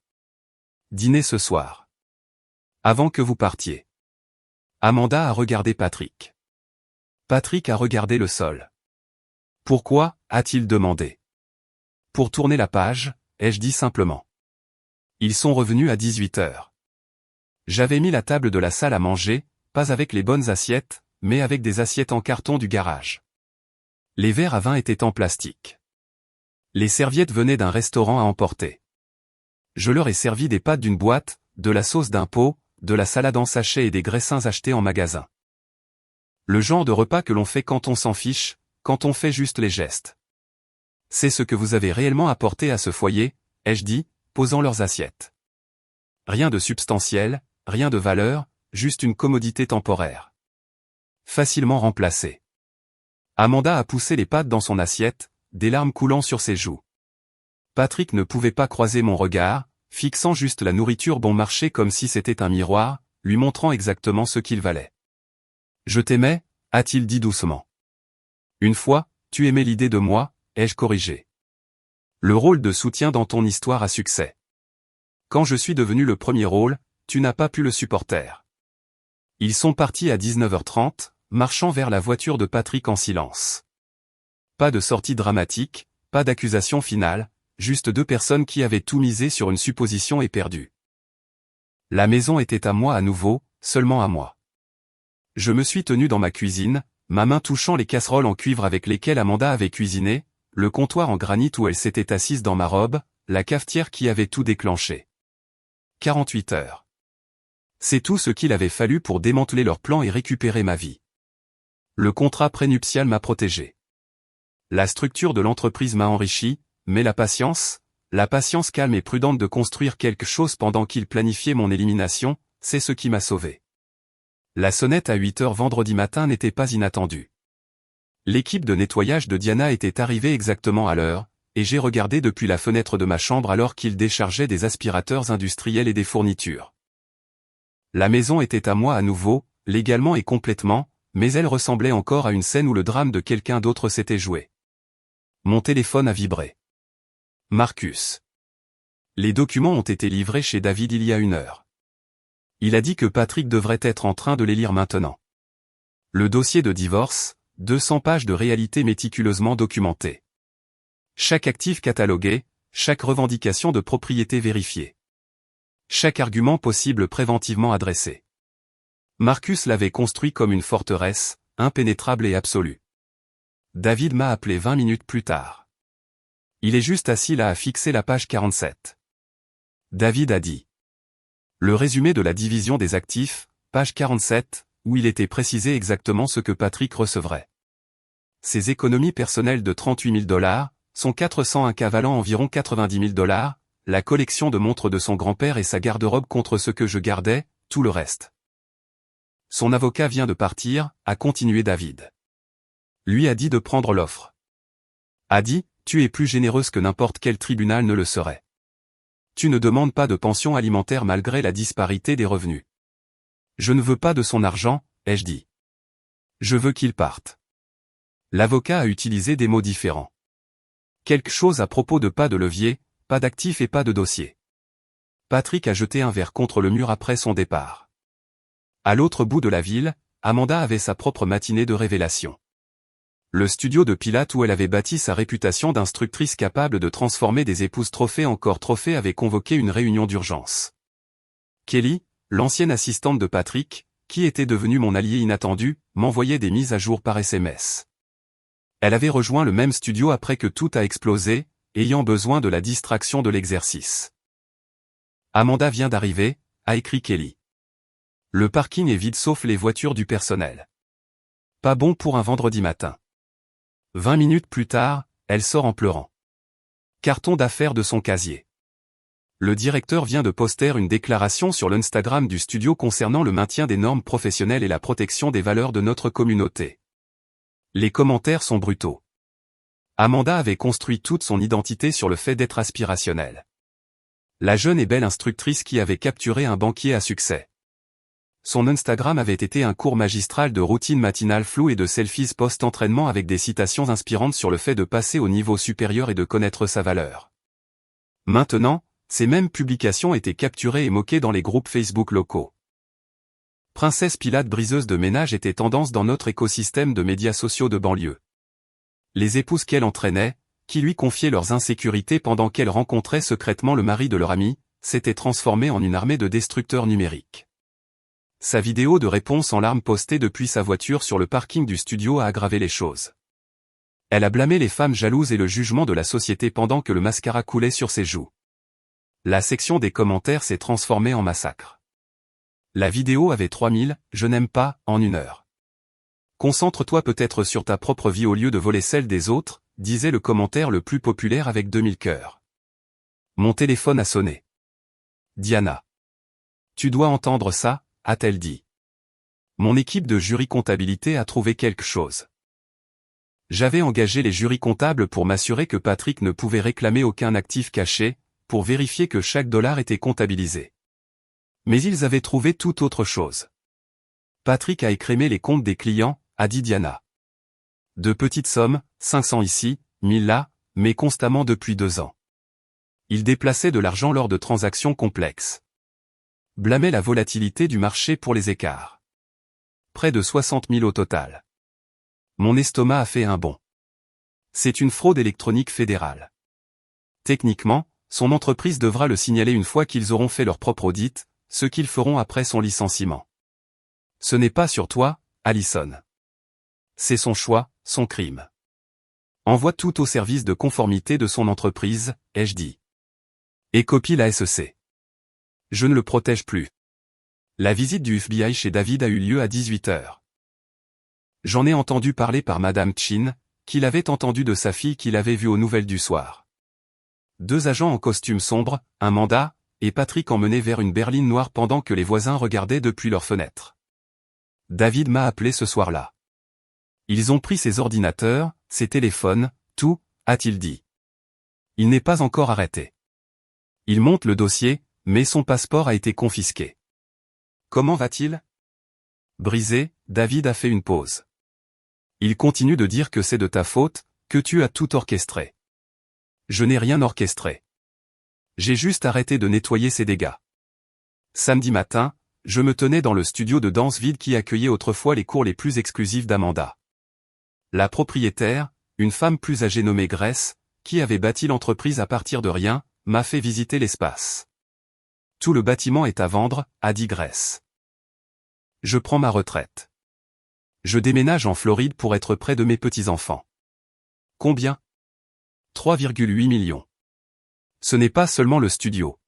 Dîner ce soir. Avant que vous partiez. Amanda a regardé Patrick. Patrick a regardé le sol. Pourquoi, a-t-il demandé. Pour tourner la page, ai-je dit simplement. Ils sont revenus à 18h. J'avais mis la table de la salle à manger, pas avec les bonnes assiettes, mais avec des assiettes en carton du garage. Les verres à vin étaient en plastique. Les serviettes venaient d'un restaurant à emporter. Je leur ai servi des pâtes d'une boîte, de la sauce d'un pot, de la salade en sachet et des graissins achetés en magasin. Le genre de repas que l'on fait quand on s'en fiche, quand on fait juste les gestes. C'est ce que vous avez réellement apporté à ce foyer, ai-je dit, posant leurs assiettes. Rien de substantiel, rien de valeur, juste une commodité temporaire. Facilement remplacée. Amanda a poussé les pâtes dans son assiette, des larmes coulant sur ses joues. Patrick ne pouvait pas croiser mon regard, fixant juste la nourriture bon marché comme si c'était un miroir, lui montrant exactement ce qu'il valait. Je t'aimais, a-t-il dit doucement. Une fois, tu aimais l'idée de moi, ai-je corrigé. Le rôle de soutien dans ton histoire à succès. Quand je suis devenu le premier rôle, tu n'as pas pu le supporter. Ils sont partis à 19h30, marchant vers la voiture de Patrick en silence. Pas de sortie dramatique, pas d'accusation finale, juste 2 personnes qui avaient tout misé sur une supposition éperdue. La maison était à moi à nouveau, seulement à moi. Je me suis tenu dans ma cuisine, ma main touchant les casseroles en cuivre avec lesquelles Amanda avait cuisiné, le comptoir en granit où elle s'était assise dans ma robe, la cafetière qui avait tout déclenché. 48 heures. C'est tout ce qu'il avait fallu pour démanteler leur plan et récupérer ma vie. Le contrat prénuptial m'a protégé. La structure de l'entreprise m'a enrichi, mais la patience calme et prudente de construire quelque chose pendant qu'il planifiait mon élimination, c'est ce qui m'a sauvé. La sonnette à 8h vendredi matin n'était pas inattendue. L'équipe de nettoyage de Diana était arrivée exactement à l'heure, et j'ai regardé depuis la fenêtre de ma chambre alors qu'ils déchargeaient des aspirateurs industriels et des fournitures. La maison était à moi à nouveau, légalement et complètement, mais elle ressemblait encore à une scène où le drame de quelqu'un d'autre s'était joué. Mon téléphone a vibré. Marcus. Les documents ont été livrés chez David il y a 1 heure. Il a dit que Patrick devrait être en train de les lire maintenant. Le dossier de divorce, 200 pages de réalité méticuleusement documentée. Chaque actif catalogué, chaque revendication de propriété vérifiée. Chaque argument possible préventivement adressé. Marcus l'avait construit comme une forteresse, impénétrable et absolue. David m'a appelé 20 minutes plus tard. Il est juste assis là à fixer la page 47. David a dit. Le résumé de la division des actifs, page 47, où il était précisé exactement ce que Patrick recevrait. Ses économies personnelles de 38 000 $, son 401 K valant environ 90 000 $, la collection de montres de son grand-père et sa garde-robe contre ce que je gardais, tout le reste. Son avocat vient de partir, a continué David. Lui a dit de prendre l'offre. A dit, tu es plus généreuse que n'importe quel tribunal ne le serait. Tu ne demandes pas de pension alimentaire malgré la disparité des revenus. Je ne veux pas de son argent, ai-je dit. Je veux qu'il parte. L'avocat a utilisé des mots différents. Quelque chose à propos de pas de levier, pas d'actif et pas de dossier. Patrick a jeté un verre contre le mur après son départ. À l'autre bout de la ville, Amanda avait sa propre matinée de révélation. le studio de Pilates où elle avait bâti sa réputation d'instructrice capable de transformer des épouses trophées en corps trophées avait convoqué une réunion d'urgence. Kelly, l'ancienne assistante de Patrick, qui était devenue mon allié inattendu, m'envoyait des mises à jour par SMS. Elle avait rejoint le même studio après que tout a explosé, ayant besoin de la distraction de l'exercice. Amanda vient d'arriver, a écrit Kelly. Le parking est vide sauf les voitures du personnel. Pas bon pour un vendredi matin. 20 minutes plus tard, elle sort en pleurant. Carton d'affaires de son casier. Le directeur vient de poster une déclaration sur l'Instagram du studio concernant le maintien des normes professionnelles et la protection des valeurs de notre communauté. Les commentaires sont brutaux. Amanda avait construit toute son identité sur le fait d'être aspirationnelle. La jeune et belle instructrice qui avait capturé un banquier à succès. Son Instagram avait été un cours magistral de routine matinale floue et de selfies post-entraînement avec des citations inspirantes sur le fait de passer au niveau supérieur et de connaître sa valeur. Maintenant, ces mêmes publications étaient capturées et moquées dans les groupes Facebook locaux. Princesse Pilates briseuse de ménage était tendance dans notre écosystème de médias sociaux de banlieue. Les épouses qu'elle entraînait, qui lui confiaient leurs insécurités pendant qu'elle rencontrait secrètement le mari de leur ami, s'étaient transformées en une armée de destructeurs numériques. Sa vidéo de réponse en larmes postée depuis sa voiture sur le parking du studio a aggravé les choses. Elle a blâmé les femmes jalouses et le jugement de la société pendant que le mascara coulait sur ses joues. La section des commentaires s'est transformée en massacre. La vidéo avait 3000 « je n'aime pas » en 1 heure. Concentre-toi peut-être sur ta propre vie au lieu de voler celle des autres, disait le commentaire le plus populaire avec 2000 cœurs. Mon téléphone a sonné. Diana. Tu dois entendre ça, a-t-elle dit. Mon équipe de jury comptabilité a trouvé quelque chose. J'avais engagé les jurys comptables pour m'assurer que Patrick ne pouvait réclamer aucun actif caché, pour vérifier que chaque dollar était comptabilisé. Mais ils avaient trouvé tout autre chose. Patrick a écrémé les comptes des clients, a dit Diana. De petites sommes, 500 ici, 1000 là, mais constamment depuis 2 ans. Il déplaçait de l'argent lors de transactions complexes. Blâmait la volatilité du marché pour les écarts. Près de 60 000 au total. Mon estomac a fait un bond. C'est une fraude électronique fédérale. Techniquement, son entreprise devra le signaler une fois qu'ils auront fait leur propre audit, ce qu'ils feront après son licenciement. Ce n'est pas sur toi, Allison. C'est son choix, son crime. Envoie tout au service de conformité de son entreprise, ai-je dit. Et copie la SEC. Je ne le protège plus. La visite du FBI chez David a eu lieu à 18 h. J'en ai entendu parler par Madame Chin, qui l'avait entendu de sa fille qui l'avait vue aux nouvelles du soir. 2 agents en costume sombre, un mandat, et Patrick emmené vers une berline noire pendant que les voisins regardaient depuis leurs fenêtres. David m'a appelé ce soir-là. Ils ont pris ses ordinateurs, ses téléphones, tout, a-t-il dit. Il n'est pas encore arrêté. Il monte le dossier, mais son passeport a été confisqué. Comment va-t-il? Brisé, David a fait une pause. Il continue de dire que c'est de ta faute, que tu as tout orchestré. Je n'ai rien orchestré. J'ai juste arrêté de nettoyer ses dégâts. Samedi matin, je me tenais dans le studio de danse vide qui accueillait autrefois les cours les plus exclusifs d'Amanda. La propriétaire, une femme plus âgée nommée Grace, qui avait bâti l'entreprise à partir de rien, m'a fait visiter l'espace. Tout le bâtiment est à vendre, a dit Grace. Je prends ma retraite. Je déménage en Floride pour être près de mes petits-enfants. Combien? 3,8 millions. Ce n'est pas seulement le studio.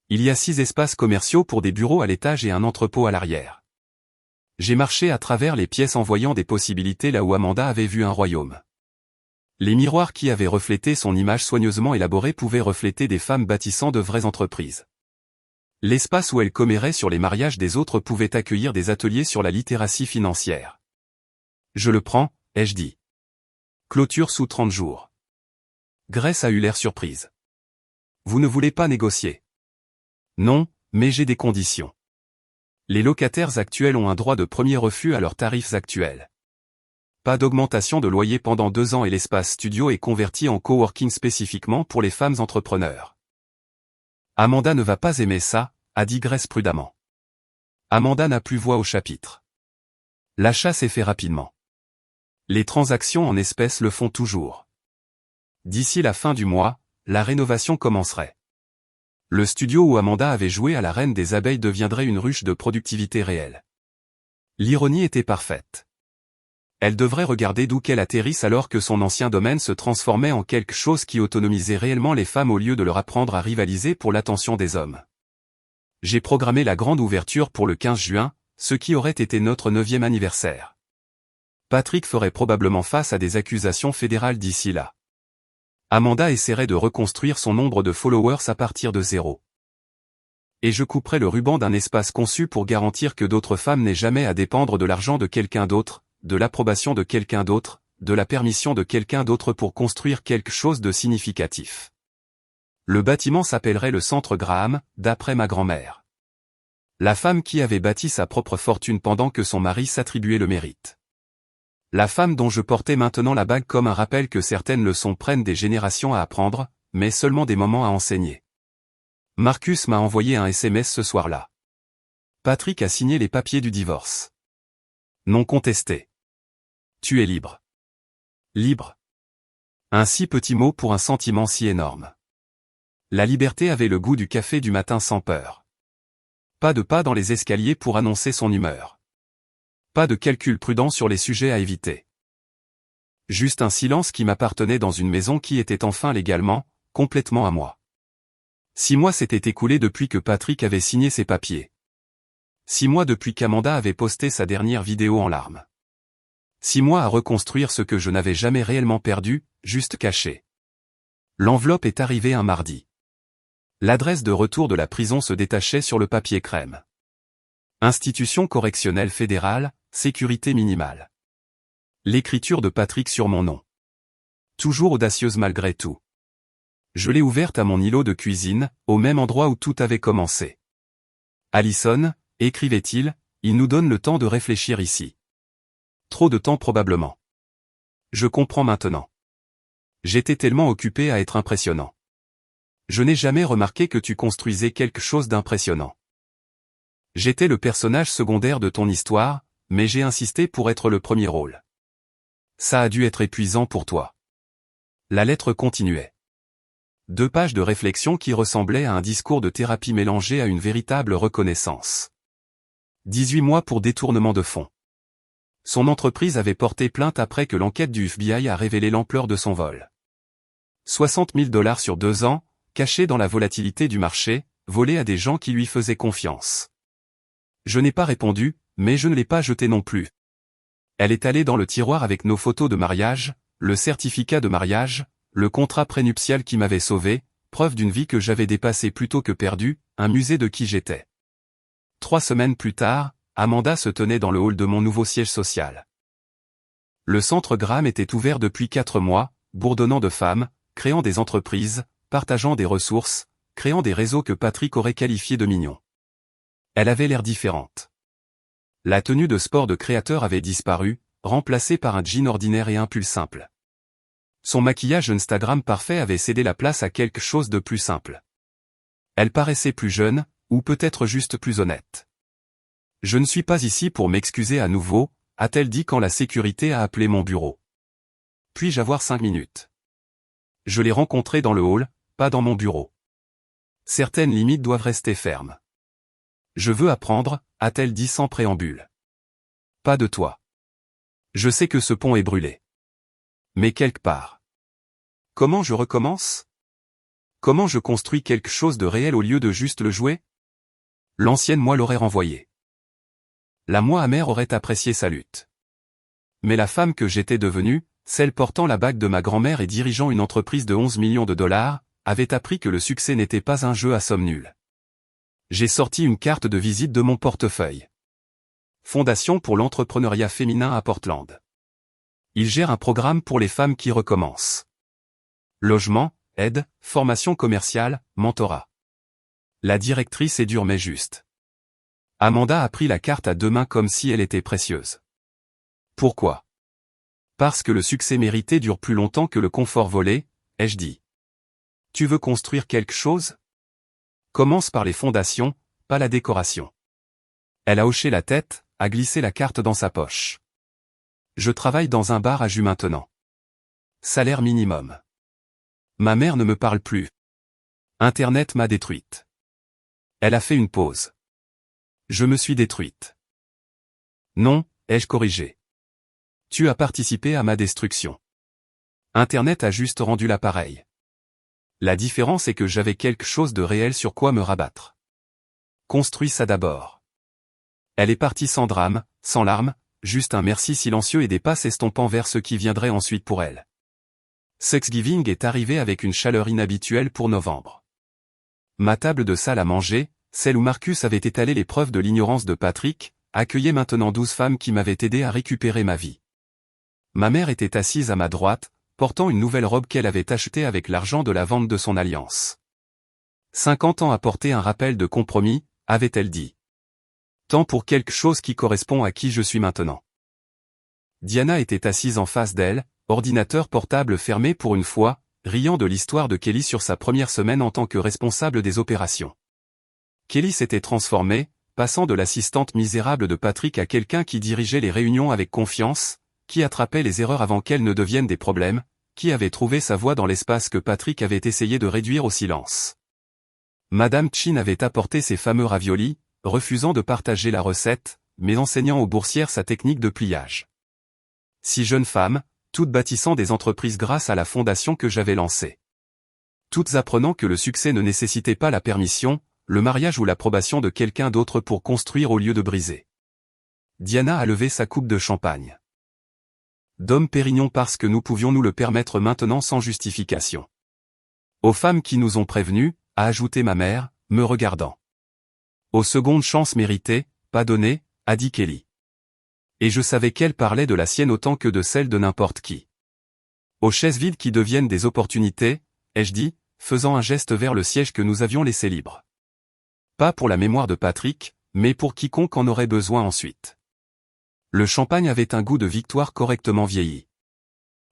Il y a 6 espaces commerciaux pour des bureaux à l'étage et un entrepôt à l'arrière. J'ai marché à travers les pièces en voyant des possibilités là où Amanda avait vu un royaume. Les miroirs qui avaient reflété son image soigneusement élaborée pouvaient refléter des femmes bâtissant de vraies entreprises. L'espace où elle commérait sur les mariages des autres pouvait accueillir des ateliers sur la littératie financière. Je le prends, ai-je dit. Clôture sous 30 jours. Grace a eu l'air surprise. Vous ne voulez pas négocier? Non, mais j'ai des conditions. Les locataires actuels ont un droit de premier refus à leurs tarifs actuels. Pas d'augmentation de loyer pendant 2 ans et l'espace studio est converti en coworking spécifiquement pour les femmes entrepreneurs. Amanda ne va pas aimer ça, a dit Grace prudemment. Amanda n'a plus voix au chapitre. L'achat s'est fait rapidement. Les transactions en espèces le font toujours. D'ici la fin du mois, la rénovation commencerait. Le studio où Amanda avait joué à la reine des abeilles deviendrait une ruche de productivité réelle. L'ironie était parfaite. Elle devrait regarder d'où qu'elle atterrisse alors que son ancien domaine se transformait en quelque chose qui autonomisait réellement les femmes au lieu de leur apprendre à rivaliser pour l'attention des hommes. J'ai programmé la grande ouverture pour le 15 juin, ce qui aurait été notre 9e anniversaire. Patrick ferait probablement face à des accusations fédérales d'ici là. Amanda essaierait de reconstruire son nombre de followers à partir de zéro. Et je couperai le ruban d'un espace conçu pour garantir que d'autres femmes n'aient jamais à dépendre de l'argent de quelqu'un d'autre, de l'approbation de quelqu'un d'autre, de la permission de quelqu'un d'autre pour construire quelque chose de significatif. Le bâtiment s'appellerait le Centre Graham, d'après ma grand-mère. La femme qui avait bâti sa propre fortune pendant que son mari s'attribuait le mérite. La femme dont je portais maintenant la bague comme un rappel que certaines leçons prennent des générations à apprendre, mais seulement des moments à enseigner. Marcus m'a envoyé un SMS ce soir-là. Patrick a signé les papiers du divorce. Non contesté. Tu es libre. Libre. Un si petit mot pour un sentiment si énorme. La liberté avait le goût du café du matin sans peur. Pas de pas dans les escaliers pour annoncer son humeur. Pas de calcul prudent sur les sujets à éviter. Juste un silence qui m'appartenait dans une maison qui était enfin légalement, complètement à moi. 6 mois s'étaient écoulés depuis que Patrick avait signé ses papiers. 6 mois depuis qu'Amanda avait posté sa dernière vidéo en larmes. 6 mois à reconstruire ce que je n'avais jamais réellement perdu, juste caché. L'enveloppe est arrivée un mardi. L'adresse de retour de la prison se détachait sur le papier crème. Institution correctionnelle fédérale, sécurité minimale. L'écriture de Patrick sur mon nom. Toujours audacieuse malgré tout. Je l'ai ouverte à mon îlot de cuisine, au même endroit où tout avait commencé. Allison, écrivait-il, il nous donne le temps de réfléchir ici. Trop de temps probablement. Je comprends maintenant. J'étais tellement occupé à être impressionnant. Je n'ai jamais remarqué que tu construisais quelque chose d'impressionnant. J'étais le personnage secondaire de ton histoire, mais j'ai insisté pour être le premier rôle. Ça a dû être épuisant pour toi. La lettre continuait. 2 pages de réflexion qui ressemblaient à un discours de thérapie mélangé à une véritable reconnaissance. 18 mois pour détournement de fonds. Son entreprise avait porté plainte après que l'enquête du FBI a révélé l'ampleur de son vol. 60 000 $ sur 2 ans, cachés dans la volatilité du marché, volés à des gens qui lui faisaient confiance. Je n'ai pas répondu, mais je ne l'ai pas jeté non plus. Elle est allée dans le tiroir avec nos photos de mariage, le certificat de mariage, le contrat prénuptial qui m'avait sauvé, preuve d'une vie que j'avais dépassée plutôt que perdue, un musée de qui j'étais. 3 semaines plus tard, Amanda se tenait dans le hall de mon nouveau siège social. Le Centre Graham était ouvert depuis 4 mois, bourdonnant de femmes, créant des entreprises, partageant des ressources, créant des réseaux que Patrick aurait qualifiés de mignons. Elle avait l'air différente. La tenue de sport de créateur avait disparu, remplacée par un jean ordinaire et un pull simple. Son maquillage Instagram parfait avait cédé la place à quelque chose de plus simple. Elle paraissait plus jeune, ou peut-être juste plus honnête. Je ne suis pas ici pour m'excuser à nouveau, a-t-elle dit quand la sécurité a appelé mon bureau. Puis-je avoir 5 minutes? Je l'ai rencontrée dans le hall, pas dans mon bureau. Certaines limites doivent rester fermes. Je veux apprendre, a-t-elle dit sans préambule. Pas de toi. Je sais que ce pont est brûlé. Mais quelque part. Comment je recommence? Comment je construis quelque chose de réel au lieu de juste le jouer? L'ancienne moi l'aurait renvoyé. La moi amère aurait apprécié sa lutte. Mais la femme que j'étais devenue, celle portant la bague de ma grand-mère et dirigeant une entreprise de 11 millions de $, avait appris que le succès n'était pas un jeu à somme nulle. J'ai sorti une carte de visite de mon portefeuille. Fondation pour l'entrepreneuriat féminin à Portland. Il gère un programme pour les femmes qui recommencent. Logement, aide, formation commerciale, mentorat. La directrice est dure mais juste. Amanda a pris la carte à 2 mains comme si elle était précieuse. Pourquoi? Parce que le succès mérité dure plus longtemps que le confort volé, ai-je dit. Tu veux construire quelque chose? Commence par les fondations, pas la décoration. Elle a hoché la tête, a glissé la carte dans sa poche. Je travaille dans un bar à jus maintenant. Salaire minimum. Ma mère ne me parle plus. Internet m'a détruite. Elle a fait une pause. Je me suis détruite. Non, ai-je corrigé. Tu as participé à ma destruction. Internet a juste rendu l'appareil. La différence est que j'avais quelque chose de réel sur quoi me rabattre. Construis ça d'abord. Elle est partie sans drame, sans larmes, juste un merci silencieux et des pas s'estompant vers ce qui viendrait ensuite pour elle. Thanksgiving est arrivé avec une chaleur inhabituelle pour novembre. Ma table de salle à manger, celle où Marcus avait étalé les preuves de l'ignorance de Patrick, accueillait maintenant 12 femmes qui m'avaient aidé à récupérer ma vie. Ma mère était assise à ma droite, portant une nouvelle robe qu'elle avait achetée avec l'argent de la vente de son alliance. 50 ans apportaient un rappel de compromis, avait-elle dit. Tant pour quelque chose qui correspond à qui je suis maintenant. Diana était assise en face d'elle, ordinateur portable fermé pour une fois, riant de l'histoire de Kelly sur sa première semaine en tant que responsable des opérations. Kelly s'était transformée, passant de l'assistante misérable de Patrick à quelqu'un qui dirigeait les réunions avec confiance, qui attrapait les erreurs avant qu'elles ne deviennent des problèmes, qui avait trouvé sa voie dans l'espace que Patrick avait essayé de réduire au silence. Madame Chin avait apporté ses fameux raviolis, refusant de partager la recette, mais enseignant aux boursières sa technique de pliage. 6 jeunes femmes, toutes bâtissant des entreprises grâce à la fondation que j'avais lancée. Toutes apprenant que le succès ne nécessitait pas la permission, le mariage ou l'approbation de quelqu'un d'autre pour construire au lieu de briser. Diana a levé sa coupe de champagne. Dom Pérignon parce que nous pouvions nous le permettre maintenant sans justification. Aux femmes qui nous ont prévenus, a ajouté ma mère, me regardant. Aux secondes chances méritées, pas données, a dit Kelly. Et je savais qu'elle parlait de la sienne autant que de celle de n'importe qui. Aux chaises vides qui deviennent des opportunités, ai-je dit, faisant un geste vers le siège que nous avions laissé libre. Pas pour la mémoire de Patrick, mais pour quiconque en aurait besoin ensuite. Le champagne avait un goût de victoire correctement vieilli.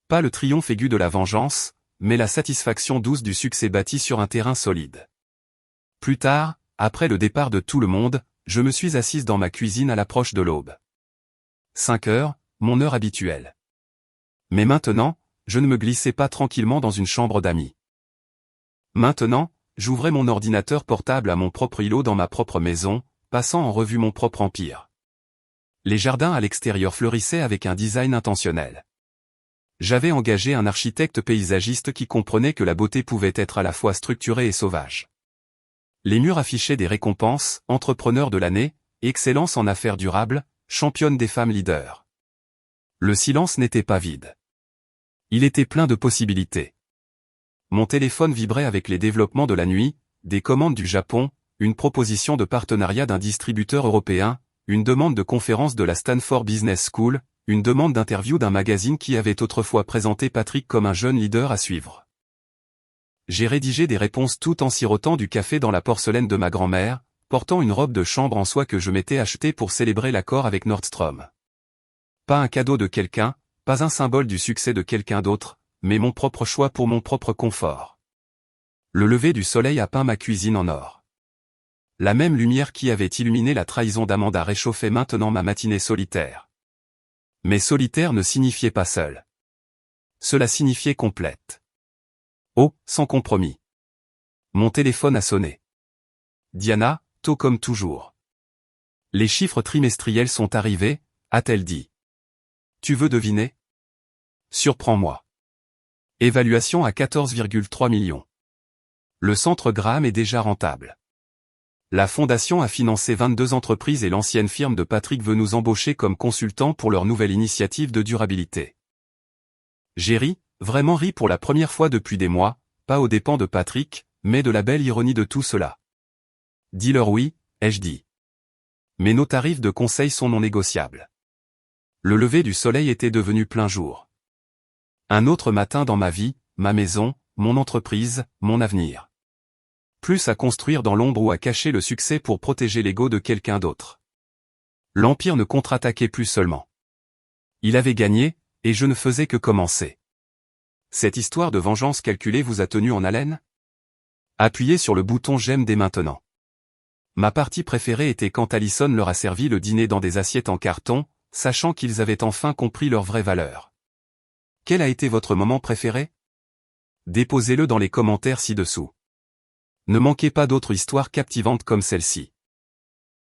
Pas le triomphe aigu de la vengeance, mais la satisfaction douce du succès bâti sur un terrain solide. Plus tard, après le départ de tout le monde, je me suis assise dans ma cuisine à l'approche de l'aube. 5 heures, mon heure habituelle. Mais maintenant, je ne me glissais pas tranquillement dans une chambre d'amis. Maintenant, j'ouvrais mon ordinateur portable à mon propre îlot dans ma propre maison, passant en revue mon propre empire. Les jardins à l'extérieur fleurissaient avec un design intentionnel. J'avais engagé un architecte paysagiste qui comprenait que la beauté pouvait être à la fois structurée et sauvage. Les murs affichaient des récompenses, entrepreneur de l'année, excellence en affaires durables, championne des femmes leaders. Le silence n'était pas vide. Il était plein de possibilités. Mon téléphone vibrait avec les développements de la nuit, des commandes du Japon, une proposition de partenariat d'un distributeur européen, une demande de conférence de la Stanford Business School, une demande d'interview d'un magazine qui avait autrefois présenté Patrick comme un jeune leader à suivre. J'ai rédigé des réponses tout en sirotant du café dans la porcelaine de ma grand-mère, portant une robe de chambre en soie que je m'étais achetée pour célébrer l'accord avec Nordstrom. Pas un cadeau de quelqu'un, pas un symbole du succès de quelqu'un d'autre, mais mon propre choix pour mon propre confort. Le lever du soleil a peint ma cuisine en or. La même lumière qui avait illuminé la trahison d'Amanda réchauffait maintenant ma matinée solitaire. Mais solitaire ne signifiait pas seul. Cela signifiait complète. Oh, sans compromis. Mon téléphone a sonné. Diana, tôt comme toujours. Les chiffres trimestriels sont arrivés, a-t-elle dit. Tu veux deviner? Surprends-moi. Évaluation à 14,3 millions. Le centre Graham est déjà rentable. La fondation a financé 22 entreprises et l'ancienne firme de Patrick veut nous embaucher comme consultants pour leur nouvelle initiative de durabilité. J'ai ri, vraiment ri pour la première fois depuis des mois, pas aux dépens de Patrick, mais de la belle ironie de tout cela. Dis-leur oui, ai-je dit. Mais nos tarifs de conseil sont non négociables. Le lever du soleil était devenu plein jour. Un autre matin dans ma vie, ma maison, mon entreprise, mon avenir. Plus à construire dans l'ombre ou à cacher le succès pour protéger l'ego de quelqu'un d'autre. L'Empire ne contre-attaquait plus seulement. Il avait gagné, et je ne faisais que commencer. Cette histoire de vengeance calculée vous a tenu en haleine? Appuyez sur le bouton j'aime dès maintenant. Ma partie préférée était quand Allison leur a servi le dîner dans des assiettes en carton, sachant qu'ils avaient enfin compris leur vraie valeur. Quel a été votre moment préféré? Déposez-le dans les commentaires ci-dessous. Ne manquez pas d'autres histoires captivantes comme celle-ci.